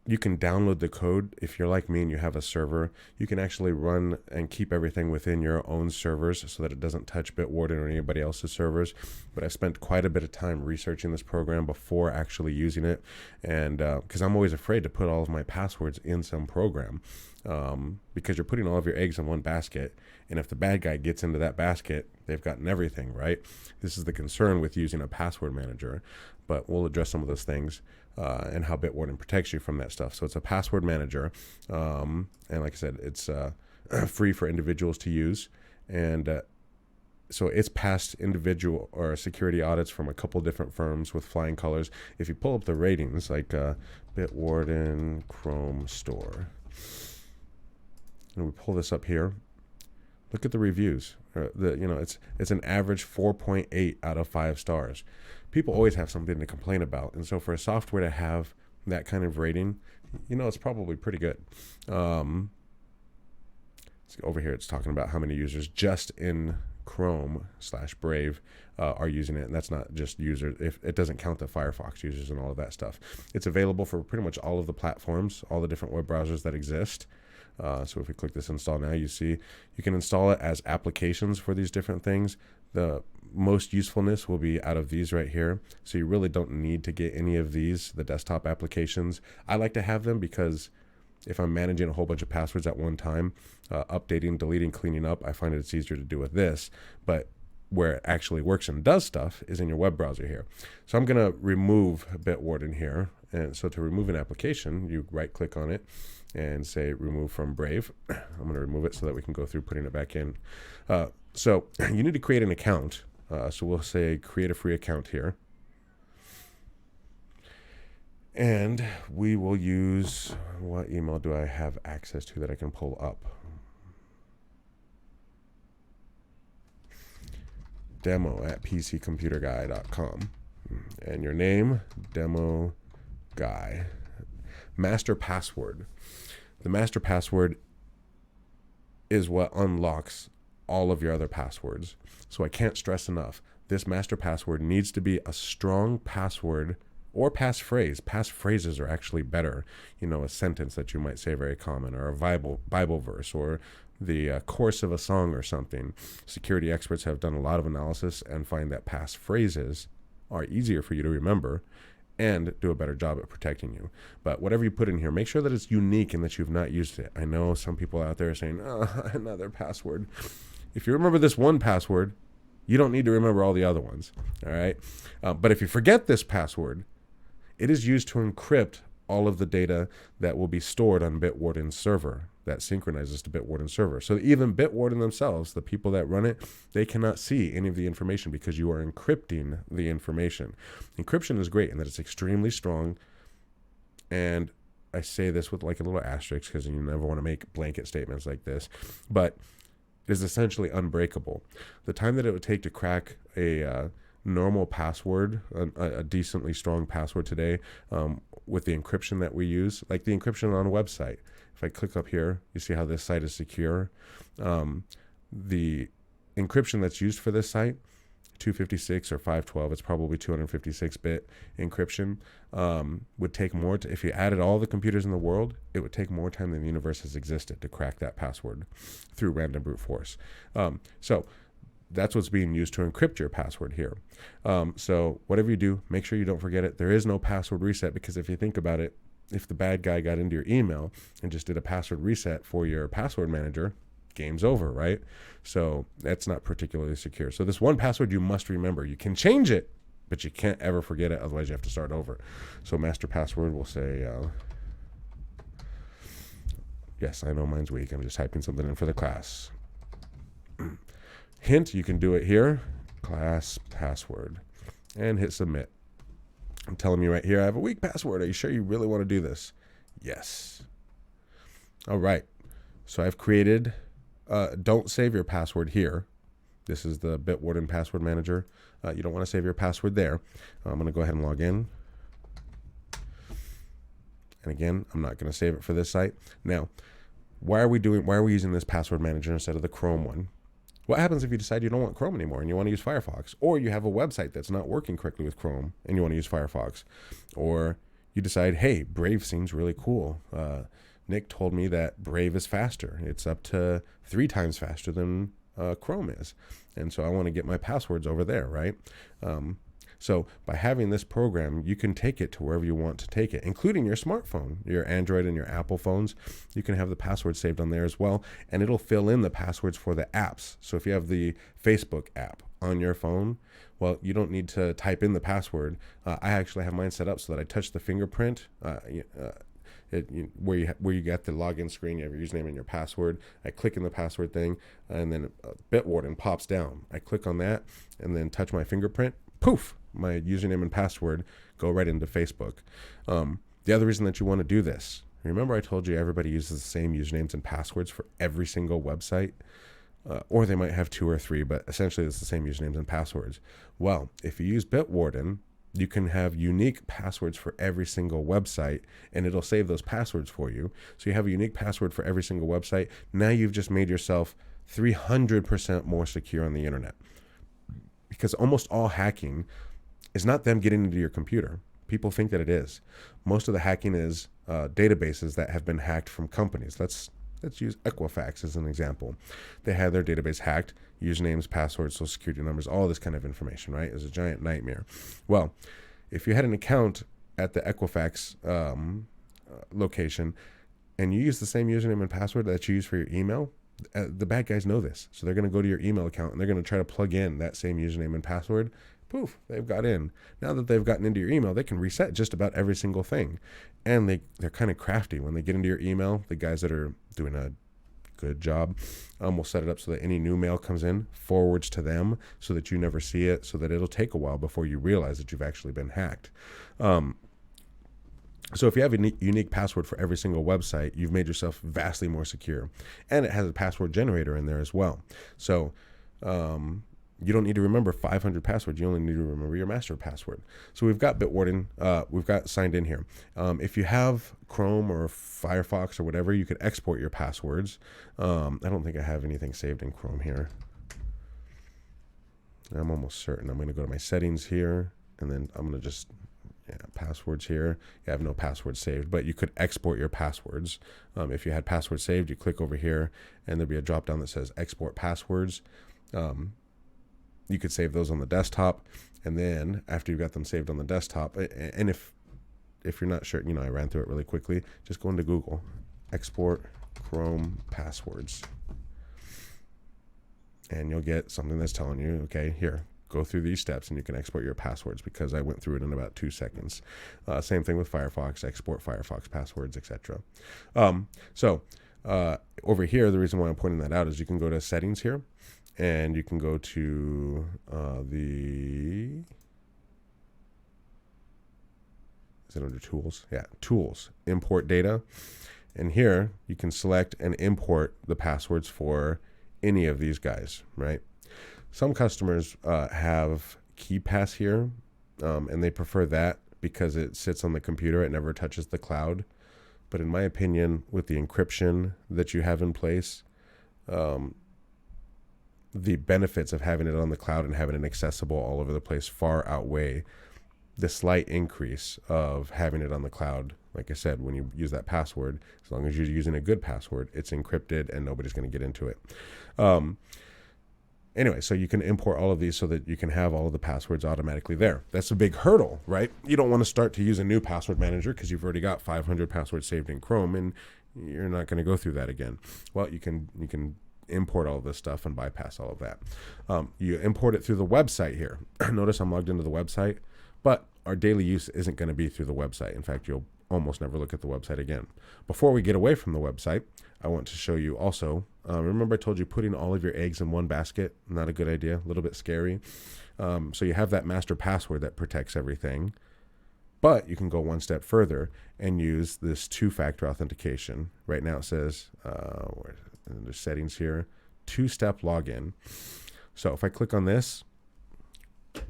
you can download the code. If you're like me and you have a server, you can actually run and keep everything within your own servers so that it doesn't touch Bitwarden or anybody else's servers. But I spent quite a bit of time researching this program before actually using it, and because I'm always afraid to put all of my passwords in some program, because you're putting all of your eggs in one basket, and if the bad guy gets into that basket, they've gotten everything, right? This is the concern with using a password manager, but we'll address some of those things. And how Bitwarden protects you from that stuff. So it's a password manager, and like I said, it's free for individuals to use, and So it's passed individual or security audits from a couple different firms with flying colors. If you pull up the ratings, like Bitwarden Chrome Store, and we pull this up here, look at the reviews. It's an average 4.8 out of 5 stars. People always have something to complain about, and so for a software to have that kind of rating, it's probably pretty good. Over here, it's talking about how many users just in Chrome/Brave are using it, and that's not just users. If it doesn't count the Firefox users and all of that stuff. It's available for pretty much all of the platforms, all the different web browsers that exist. So if we click this install now, you see you can install it as applications for these different things. The most usefulness will be out of these right here. So you really don't need to get any of these, the desktop applications. I like to have them because if I'm managing a whole bunch of passwords at one time, updating, deleting, cleaning up, I find it's easier to do with this. But where it actually works and does stuff is in your web browser here. So I'm going to remove Bitwarden here. And so to remove an application, you right click on it and say remove from Brave. I'm going to remove it so that we can go through putting it back in. So you need to create an account. So we'll say create a free account here. And we will use, what email do I have access to that I can pull up? demo@pccomputerguy.com. And your name, demo guy. Master password. The master password is what unlocks all of your other passwords. So I can't stress enough. This master password needs to be a strong password or passphrase. Passphrases are actually better. A sentence that you might say very common, or a Bible verse, or the course of a song or something. Security experts have done a lot of analysis and find that passphrases are easier for you to remember and do a better job at protecting you. But whatever you put in here, make sure that it's unique and that you've not used it. I know some people out there are saying, another password. If you remember this one password, you don't need to remember all the other ones. All right. But if you forget this password, it is used to encrypt all of the data that will be stored on Bitwarden's server that synchronizes to Bitwarden's server. So even Bitwarden themselves, the people that run it, they cannot see any of the information because you are encrypting the information. Encryption is great in that it's extremely strong. And I say this with like a little asterisk because you never want to make blanket statements like this. But it is essentially unbreakable. The time that it would take to crack a normal password, a decently strong password today, with the encryption that we use, like the encryption on a website. If I click up here, you see how this site is secure. The encryption that's used for this site, 256 or 512, it's probably 256-bit encryption, would take more, if you added all the computers in the world, it would take more time than the universe has existed to crack that password through random brute force. So that's what's being used to encrypt your password here. So whatever you do, make sure you don't forget it. There is no password reset, because if you think about it, if the bad guy got into your email and just did a password reset for your password manager, game's over, right? So that's not particularly secure. So this one password you must remember. You can change it, but you can't ever forget it. Otherwise, you have to start over. So master password will say, yes, I know mine's weak. I'm just typing something in for the class. Hint, you can do it here, class password, and hit submit. I'm telling you right here, I have a weak password. Are you sure you really want to do this? Yes. All right. So I've created, don't save your password here. This is the Bitwarden password manager. You don't want to save your password there. I'm going to go ahead and log in. And again, I'm not going to save it for this site. Now, why are we using this password manager instead of the Chrome one? What happens if you decide you don't want Chrome anymore and you want to use Firefox? Or you have a website that's not working correctly with Chrome and you want to use Firefox? Or you decide, hey, Brave seems really cool. Nick told me that Brave is faster. It's up to 3 times faster than Chrome is. And so I want to get my passwords over there, right? So by having this program, you can take it to wherever you want to take it, including your smartphone, your Android and your Apple phones. You can have the password saved on there as well, and it'll fill in the passwords for the apps. So if you have the Facebook app on your phone, well, you don't need to type in the password. I actually have mine set up so that I touch the fingerprint. where you got the login screen, you have your username and your password. I click in the password thing, and then Bitwarden pops down. I click on that, and then touch my fingerprint. Poof! My username and password go right into Facebook. The other reason that you want to do this, remember I told you everybody uses the same usernames and passwords for every single website? Or they might have 2 or 3, but essentially it's the same usernames and passwords. Well, if you use Bitwarden, you can have unique passwords for every single website, and it'll save those passwords for you. So you have a unique password for every single website. Now you've just made yourself 300% more secure on the internet. Because almost all hacking is not them getting into your computer. People think that it is. Most of the hacking is databases that have been hacked from companies. Let's use Equifax as an example. They had their database hacked, usernames, passwords, social security numbers, all this kind of information, right? It was a giant nightmare. Well, if you had an account at the Equifax location and you use the same username and password that you use for your email, the bad guys know this. So they're going to go to your email account and they're going to try to plug in that same username and password. Poof, they've got in. Now that they've gotten into your email, they can reset just about every single thing. And they're kind of crafty. When they get into your email, the guys that are doing a good job will set it up so that any new mail comes in, forwards to them so that you never see it, so that it'll take a while before you realize that you've actually been hacked. So if you have a unique password for every single website, you've made yourself vastly more secure. And it has a password generator in there as well. So you don't need to remember 500 passwords. You only need to remember your master password. So we've got Bitwarden. We've got signed in here. If you have Chrome or Firefox or whatever, you could export your passwords. I don't think I have anything saved in Chrome here. I'm almost certain. I'm going to go to my settings here, and then I'm going to just, passwords here. You have no password saved, but you could export your passwords. If you had passwords saved, you click over here, and there'll be a drop down that says export passwords. You could save those on the desktop, and then after you've got them saved on the desktop, and if you're not sure, I ran through it really quickly, just go into Google, export Chrome passwords, and you'll get something that's telling you, okay, here, go through these steps and you can export your passwords, because I went through it in about 2 seconds. Same thing with Firefox, export Firefox passwords, etc. Over here, the reason why I'm pointing that out is you can go to settings here, and you can go to is it under tools? Yeah, tools, import data. And here you can select and import the passwords for any of these guys, right? Some customers have KeePass here, and they prefer that because it sits on the computer. It never touches the cloud. But in my opinion, with the encryption that you have in place, the benefits of having it on the cloud and having it accessible all over the place far outweigh the slight increase of having it on the cloud. Like I said, when you use that password, as long as you're using a good password, it's encrypted and nobody's going to get into it. Anyway, so you can import all of these so that you can have all of the passwords automatically there. That's a big hurdle, right? You don't want to start to use a new password manager because you've already got 500 passwords saved in Chrome, and you're not going to go through that again. Well, you can import all of this stuff and bypass all of that. You import it through the website here. Notice I'm logged into the website, but our daily use isn't going to be through the website. In fact, you'll almost never look at the website again. Before we get away from the website, I want to show you also, remember I told you putting all of your eggs in one basket, not a good idea, a little bit scary. So you have that master password that protects everything, but you can go one step further and use this two-factor authentication. Right now it says, there's settings here, two-step login. So if I click on this, you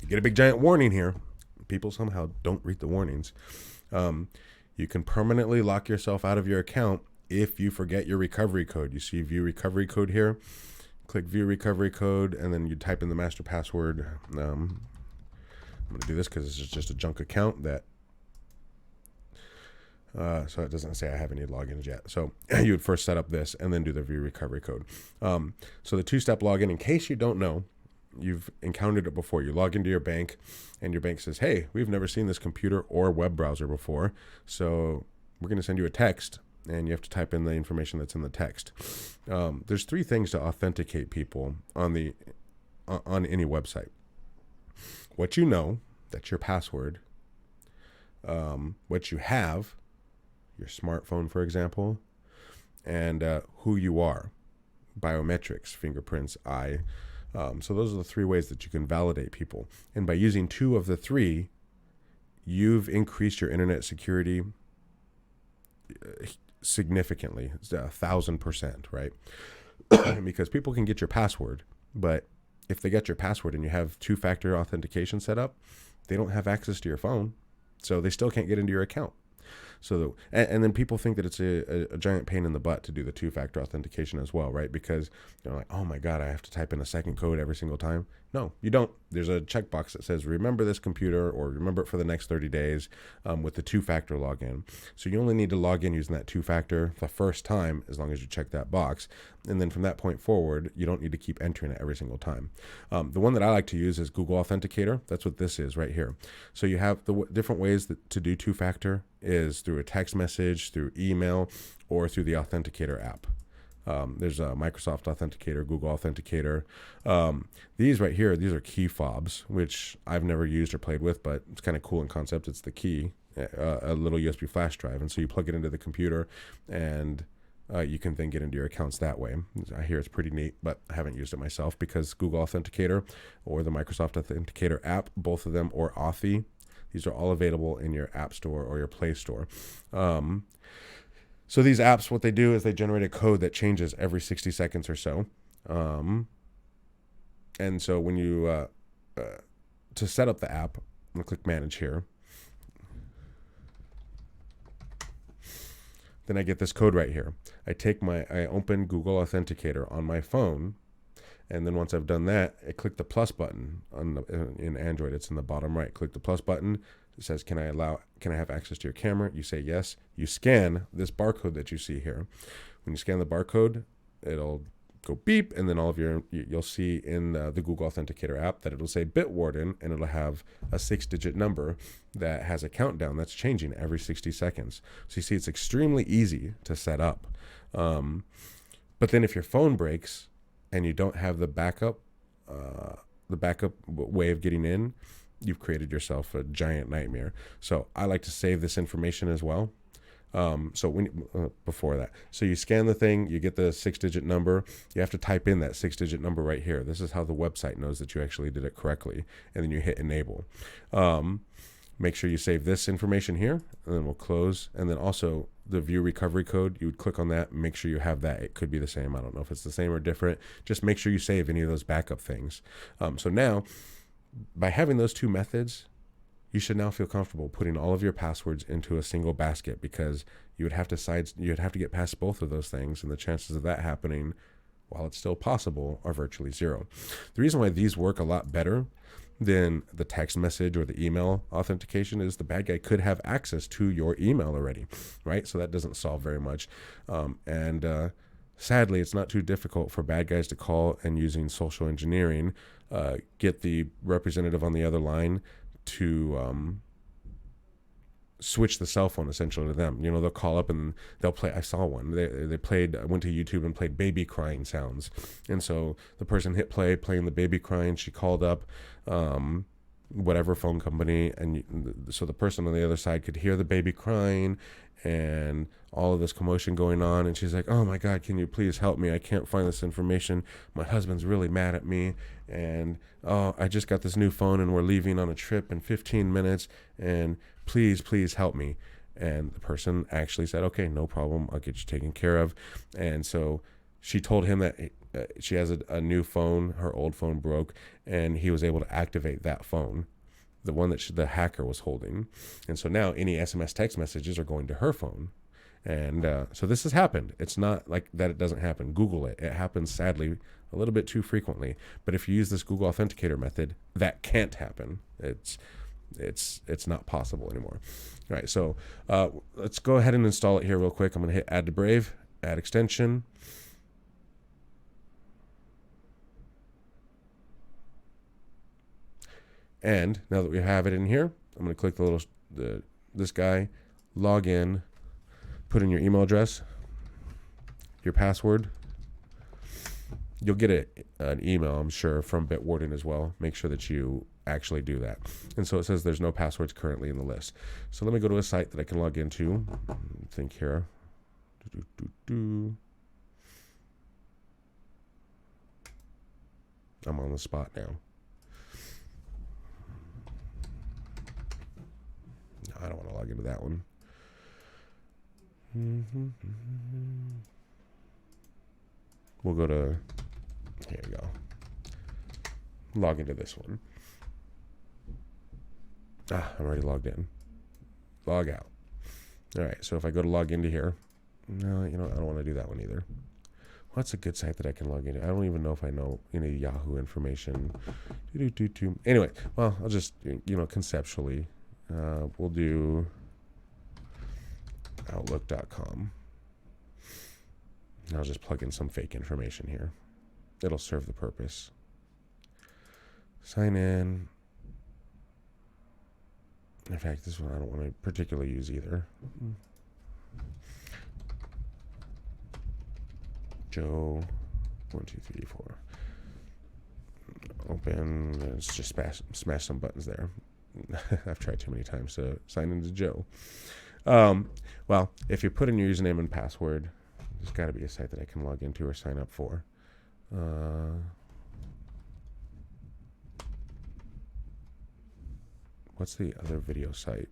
get a big giant warning here. People somehow don't read the warnings. You can permanently lock yourself out of your account if you forget your recovery code. You see view recovery code here. Click view recovery code, and then you type in the master password. I'm going to do this because this is just a junk account that so it doesn't say I have any logins yet. So you would first set up this and then do the view recovery code. So the two-step login, in case you don't know, you've encountered it before. You log into your bank and your bank says, hey, we've never seen this computer or web browser before, so we're going to send you a text, and you have to type in the information that's in the text. There's 3 things to authenticate people on any website. What you know, that's your password. what you have, your smartphone, for example, and who you are, biometrics, fingerprints, eye. So those are the 3 ways that you can validate people. And by using 2 of the 3, you've increased your internet security significantly. It's 1,000%, right? Because people can get your password, but if they get your password and you have 2-factor authentication set up, they don't have access to your phone, so they still can't get into your account. So, and then people think that it's a giant pain in the butt to do the 2-factor authentication as well, right? Because they're like, oh my God, I have to type in a second code every single time. No, you don't. There's a checkbox that says, remember this computer, or remember it for the next 30 days with the 2-factor login. So you only need to log in using that 2-factor the first time, as long as you check that box. And then from that point forward, you don't need to keep entering it every single time. The one that I like to use is Google Authenticator. That's what this is right here. So you have the different ways to do 2-factor is through a text message, through email, or through the Authenticator app. There's a Microsoft Authenticator, Google Authenticator. These right here, these are key fobs, which I've never used or played with, but it's kind of cool in concept. It's the key, a little USB flash drive. And so you plug it into the computer, and you can then get into your accounts that way. I hear it's pretty neat, but I haven't used it myself because Google Authenticator or the Microsoft Authenticator app, both of them, or Authy, these are all available in your App Store or your Play Store. So these apps, what they do is they generate a code that changes every 60 seconds or so. And so when you, to set up the app, I'm going to click Manage here. Then I get this code right here. I open Google Authenticator on my phone. And then once I've done that, I click the plus button in Android. It's in the bottom right. Click the plus button. It says, can I have access to your camera? You say yes. You scan this barcode that you see here. When you scan the barcode, it'll go beep, and then you'll see in the Google Authenticator app that it'll say Bitwarden, and it'll have a 6-digit number that has a countdown that's changing every 60 seconds. So you see, it's extremely easy to set up. But then if your phone breaks and you don't have the backup way of getting in, you've created yourself a giant nightmare. So I like to save this information as well. Before that, so you scan the thing, you get the 6-digit number. You have to type in that 6-digit number right here. This is how the website knows that you actually did it correctly. And then you hit enable. Make sure you save this information here, and then we'll close. And then also the view recovery code, you would click on that, make sure you have that. It could be the same. I don't know if it's the same or different. Just make sure you save any of those backup things. So now, by having those 2 methods, you should now feel comfortable putting all of your passwords into a single basket, because you would have to get past both of those things, and the chances of that happening, while it's still possible, are virtually 0. The reason why these work a lot better than the text message or the email authentication is the bad guy could have access to your email already, right? So that doesn't solve very much. Sadly, it's not too difficult for bad guys to call and, using social engineering, get the representative on the other line to switch the cell phone essentially to them. You know, they'll call up and they'll play. I saw one. They went to YouTube and played baby crying sounds, and so the person hit play, playing the baby crying. She called up whatever phone company, and so the person on the other side could hear the baby crying and all of this commotion going on, and she's like, oh my God, can you please help me? I can't find this information. My husband's really mad at me, and I just got this new phone and we're leaving on a trip in 15 minutes, and please help me. And the person actually said, okay, no problem, I'll get you taken care of. And so she told him that she has a new phone, her old phone broke, and he was able to activate that phone, the one that the hacker was holding. And so now any SMS text messages are going to her phone. And so this has happened. It's not like that it doesn't happen. Google it. It happens, sadly, a little bit too frequently. But if you use this Google Authenticator method, that can't happen. It's not possible anymore. All right, so let's go ahead and install it here real quick. I'm going to hit Add to Brave, Add Extension. And now that we have it in here, I'm going to click this guy, log in, put in your email address, your password, you'll get an email, I'm sure, from Bitwarden as well. Make sure that you actually do that. And so it says there's no passwords currently in the list. So let me go to a site that I can log into. Think here. I'm on the spot now. No, I don't want to log into that one. We'll go to, here we go. Log into this one. I'm already logged in. Log out. All right, so if I go to log into here, no, I don't want to do that one either. What's a good site that I can log into? I don't even know if I know any Yahoo information. Anyway, well, I'll just, conceptually, we'll do Outlook.com. I'll just plug in some fake information here. It'll serve the purpose. Sign in. In fact, this one I don't want to particularly use either. Joe, 1, 2, 3, 4. Open. Let's just smash some buttons there. I've tried too many times to sign into Joe. Well, if you put in your username and password, there's got to be a site that I can log into or sign up for. What's the other video site?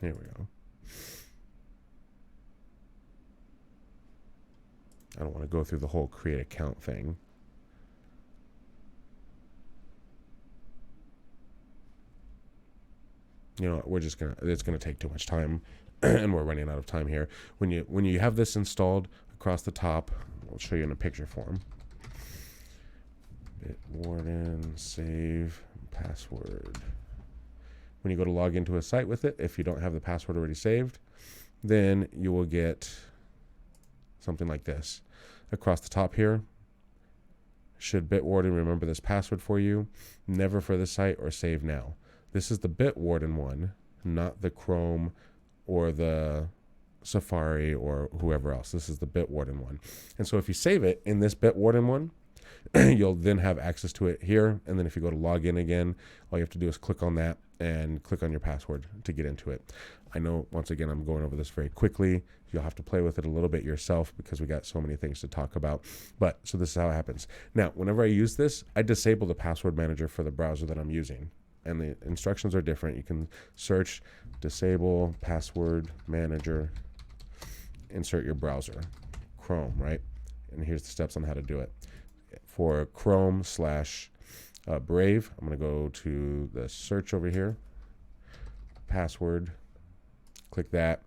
Here we go. I don't want to go through the whole create account thing. We're just it's gonna take too much time and we're running out of time here. When you have this installed across the top, I'll show you in a picture form. Bitwarden, save password. When you go to log into a site with it, if you don't have the password already saved, then you will get something like this. Across the top here, should Bitwarden remember this password for you? Never for the site or save now. This is the Bitwarden one, not the Chrome or the Safari or whoever else. This is the Bitwarden one. And so if you save it in this Bitwarden one, you'll then have access to it here. And then if you go to log in again, all you have to do is click on that and click on your password to get into it. I know, once again, I'm going over this very quickly. You'll have to play with it a little bit yourself because we got so many things to talk about. But so this is how it happens. Now, whenever I use this, I disable the password manager for the browser that I'm using. And the instructions are different. You can search, disable, password manager, insert your browser, Chrome, right? And here's the steps on how to do it. For Chrome / Brave, I'm going to go to the search over here, password, click that,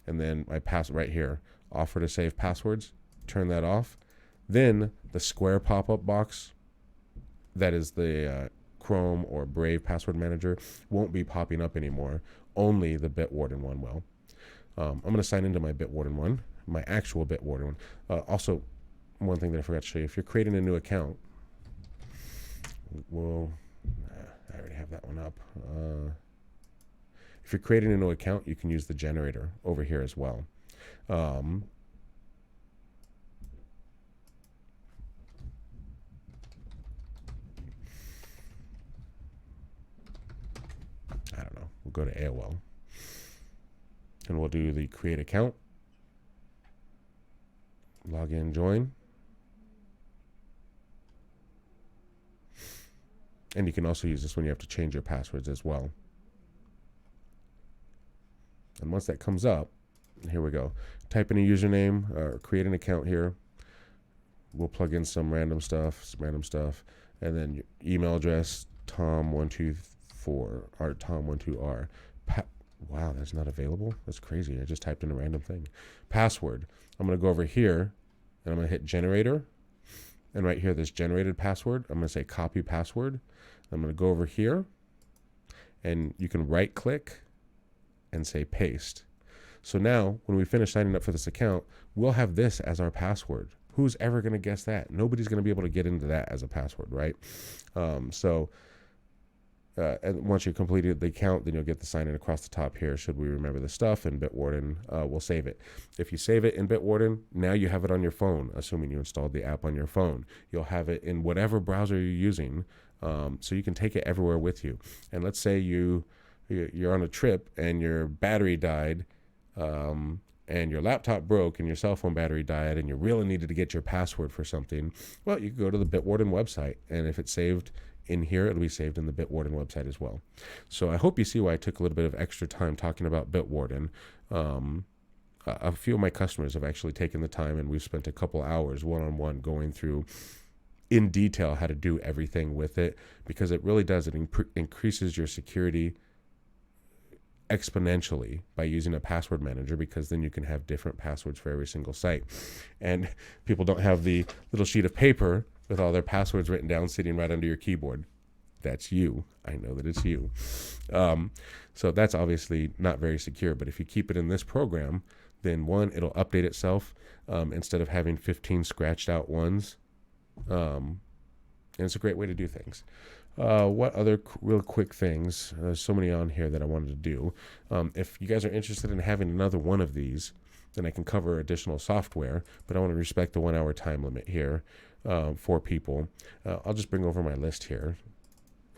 and then my password right here, offer to save passwords, turn that off. Then the square pop-up box, that is the Chrome or Brave password manager, won't be popping up anymore. Only the Bitwarden one will. I'm going to sign into my Bitwarden one, my actual Bitwarden one. Also, one thing that I forgot to show you, if you're creating a new account, I already have that one up. If you're creating a new account, you can use the generator over here as well. I don't know. We'll go to AOL. And we'll do the create account. Log in, join. And you can also use this when you have to change your passwords as well. And once that comes up, here we go. Type in a username, or create an account here. We'll plug in some random stuff, and then your email address, Tom124 or Tom12R. Wow, that's not available. That's crazy. I just typed in a random thing. Password. I'm going to go over here, and I'm going to hit generator. And right here, this generated password, I'm going to say copy password. I'm going to go over here, and you can right click and say paste. So now when we finish signing up for this account, we'll have this as our password. Who's ever going to guess that? Nobody's going to be able to get into that as a password, right? So and once you completed the account, then you'll get the sign in across the top here. Should we remember the stuff, and Bitwarden will save it. If you save it in Bitwarden, now you have it on your phone, assuming you installed the app on your phone. You'll have it in whatever browser you're using, so you can take it everywhere with you. And let's say you're on a trip and your battery died, and your laptop broke and your cell phone battery died, and you really needed to get your password for something. Well, you can go to the Bitwarden website, and if it's saved in here, it'll be saved in the Bitwarden website as well. So I hope you see why I took a little bit of extra time talking about Bitwarden. A few of my customers have actually taken the time, and we've spent a couple hours one-on-one going through in detail how to do everything with it, because it really does. It increases your security exponentially by using a password manager, because then you can have different passwords for every single site. And people don't have the little sheet of paper with all their passwords written down sitting right under your keyboard. That's you. I know that it's you. So that's obviously not very secure. But if you keep it in this program, then one, it'll update itself instead of having 15 scratched out ones. And it's a great way to do things. What other real quick things? There's so many on here that I wanted to do. If you guys are interested in having another one of these, then I can cover additional software, but I want to respect the 1 hour time limit here for people. I'll just bring over my list here.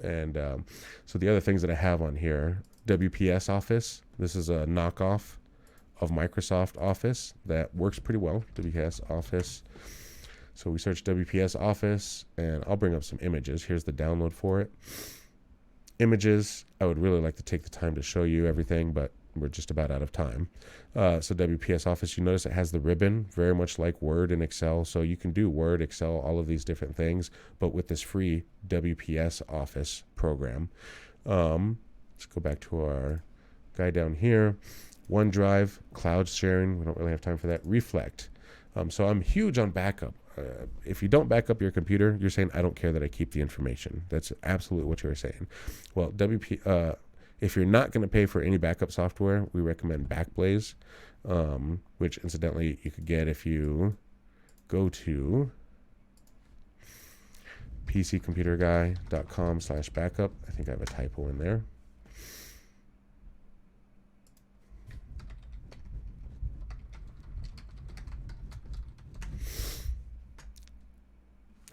And so the other things that I have on here, WPS Office. This is a knockoff of Microsoft Office that works pretty well, WPS Office. So we search WPS Office, and I'll bring up some images. Here's the download for it. Images, I would really like to take the time to show you everything, but we're just about out of time. So WPS Office, you notice it has the ribbon, very much like Word and Excel. So you can do Word, Excel, all of these different things, but with this free WPS Office program. Let's go back to our guy down here. OneDrive, cloud sharing, we don't really have time for that. Reflect. So I'm huge on backup. If you don't back up your computer, you're saying, I don't care that I keep the information. That's absolutely what you're saying. Well, if you're not going to pay for any backup software, we recommend Backblaze, which incidentally you could get if you go to pccomputerguy.com/backup. I think I have a typo in there.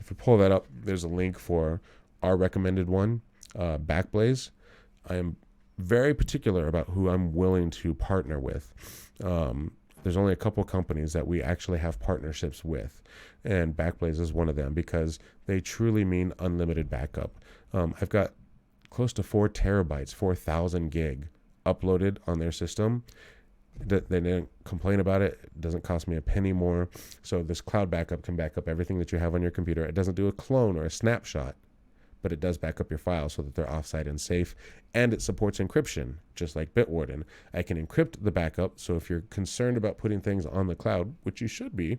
If you pull that up, there's a link for our recommended one, Backblaze. I am very particular about who I'm willing to partner with. There's only a couple companies that we actually have partnerships with, and Backblaze is one of them, because they truly mean unlimited backup. I've got close to 4 terabytes, 4,000 gig uploaded on their system. They didn't complain about it. It doesn't cost me a penny more. So this cloud backup can back up everything that you have on your computer. It doesn't do a clone or a snapshot, but it does back up your files so that they're offsite and safe. And it supports encryption, just like Bitwarden. I can encrypt the backup, so if you're concerned about putting things on the cloud, which you should be,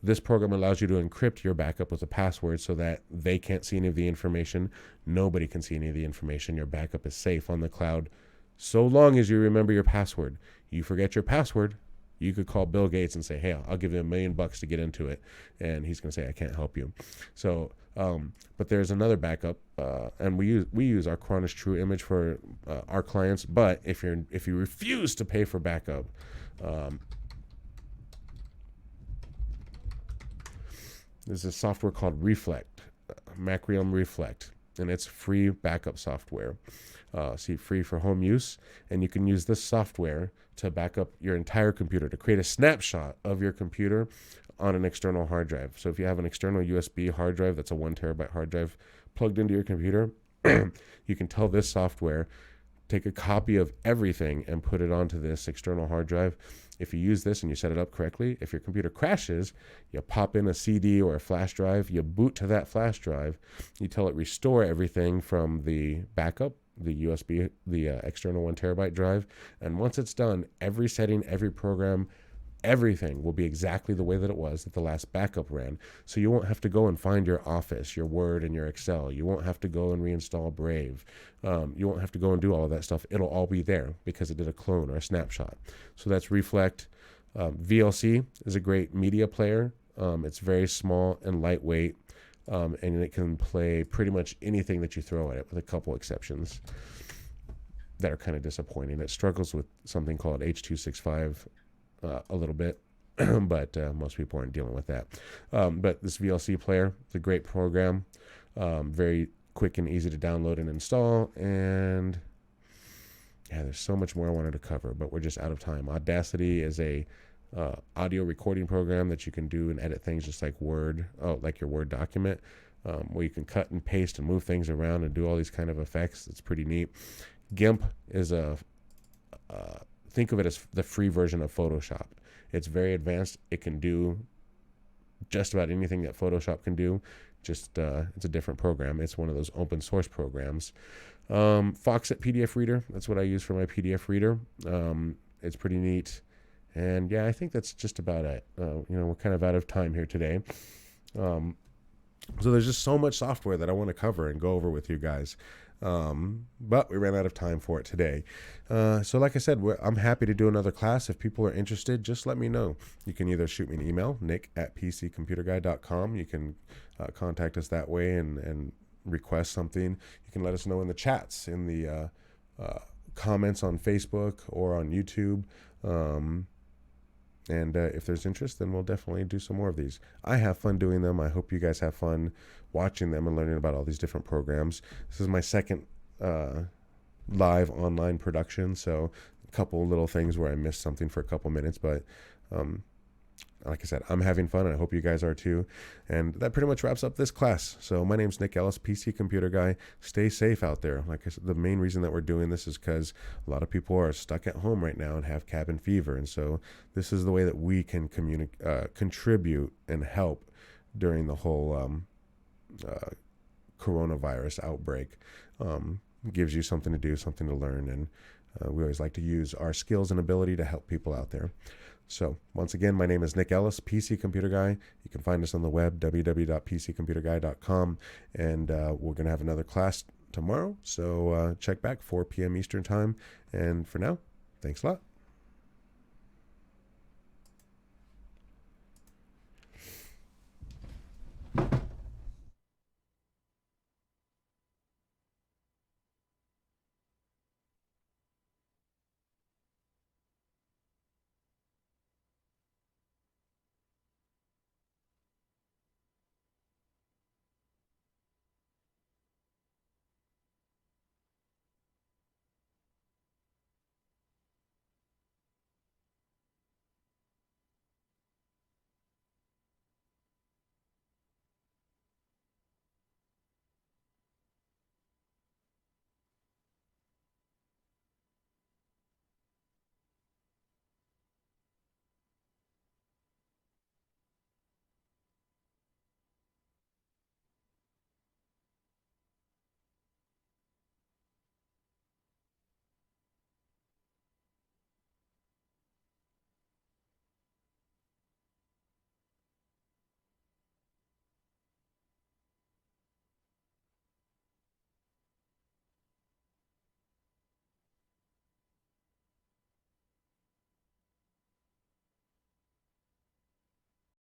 this program allows you to encrypt your backup with a password so that they can't see any of the information. Nobody can see any of the information. Your backup is safe on the cloud, so long as you remember your password. You forget your password, you could call Bill Gates and say, hey, I'll give you $1 million to get into it. And he's going to say, I can't help you. So, but there's another backup, and we use our Cronus True image for our clients. But if you refuse to pay for backup, there's a software called Reflect, Macrium Reflect, and it's free backup software. See, free for home use, and you can use this software to back up your entire computer, to create a snapshot of your computer on an external hard drive. So if you have an external USB hard drive that's a 1 terabyte hard drive plugged into your computer, you can tell this software, take a copy of everything and put it onto this external hard drive. If you use this and you set it up correctly, if your computer crashes, you pop in a CD or a flash drive, you boot to that flash drive, you tell it restore everything from the backup, the USB, the external 1 terabyte drive. And once it's done, every setting, every program, everything will be exactly the way that it was that the last backup ran. So you won't have to go and find your Office, your Word, and your Excel. You won't have to go and reinstall Brave. You won't have to go and do all of that stuff. It'll all be there because it did a clone or a snapshot. So that's Reflect. VLC is a great media player. It's very small and lightweight. and it can play pretty much anything that you throw at it, with a couple exceptions that are kind of disappointing. It struggles with something called H.265 a little bit, but most people aren't dealing with that. But this VLC player, it's a great program, very quick and easy to download and install, and yeah, there's so much more I wanted to cover, but we're just out of time. Audacity is a audio recording program that you can do and edit things just like Word, like your Word document, where you can cut and paste and move things around and do all these kind of effects. It's pretty neat. GIMP is think of it as the free version of Photoshop. It's very advanced. It can do just about anything that Photoshop can do. Just it's a different program. It's one of those open source programs. Foxit PDF Reader, that's what I use for my PDF reader. It's pretty neat. And yeah, I think that's just about it. We're kind of out of time here today. So there's just so much software that I want to cover and go over with you guys. But we ran out of time for it today. So like I said, I'm happy to do another class. If people are interested, just let me know. You can either shoot me an email, nick@pccomputerguy.com. You can contact us that way and request something. You can let us know in the chats, in the comments on Facebook or on YouTube. And if there's interest, then we'll definitely do some more of these. I have fun doing them. I hope you guys have fun watching them and learning about all these different programs. This is my second live online production, so a couple little things where I missed something for a couple minutes, but like I said, I'm having fun, and I hope you guys are too. And that pretty much wraps up this class. So my name's Nick Ellis, PC Computer Guy. Stay safe out there. Like I said, the main reason that we're doing this is because a lot of people are stuck at home right now and have cabin fever. And so this is the way that we can contribute and help during the whole coronavirus outbreak. Gives you something to do, something to learn. And we always like to use our skills and ability to help people out there. So once again, my name is Nick Ellis, PC Computer Guy. You can find us on the web, www.pccomputerguy.com. And we're going to have another class tomorrow. So check back, 4 p.m. Eastern Time. And for now, thanks a lot.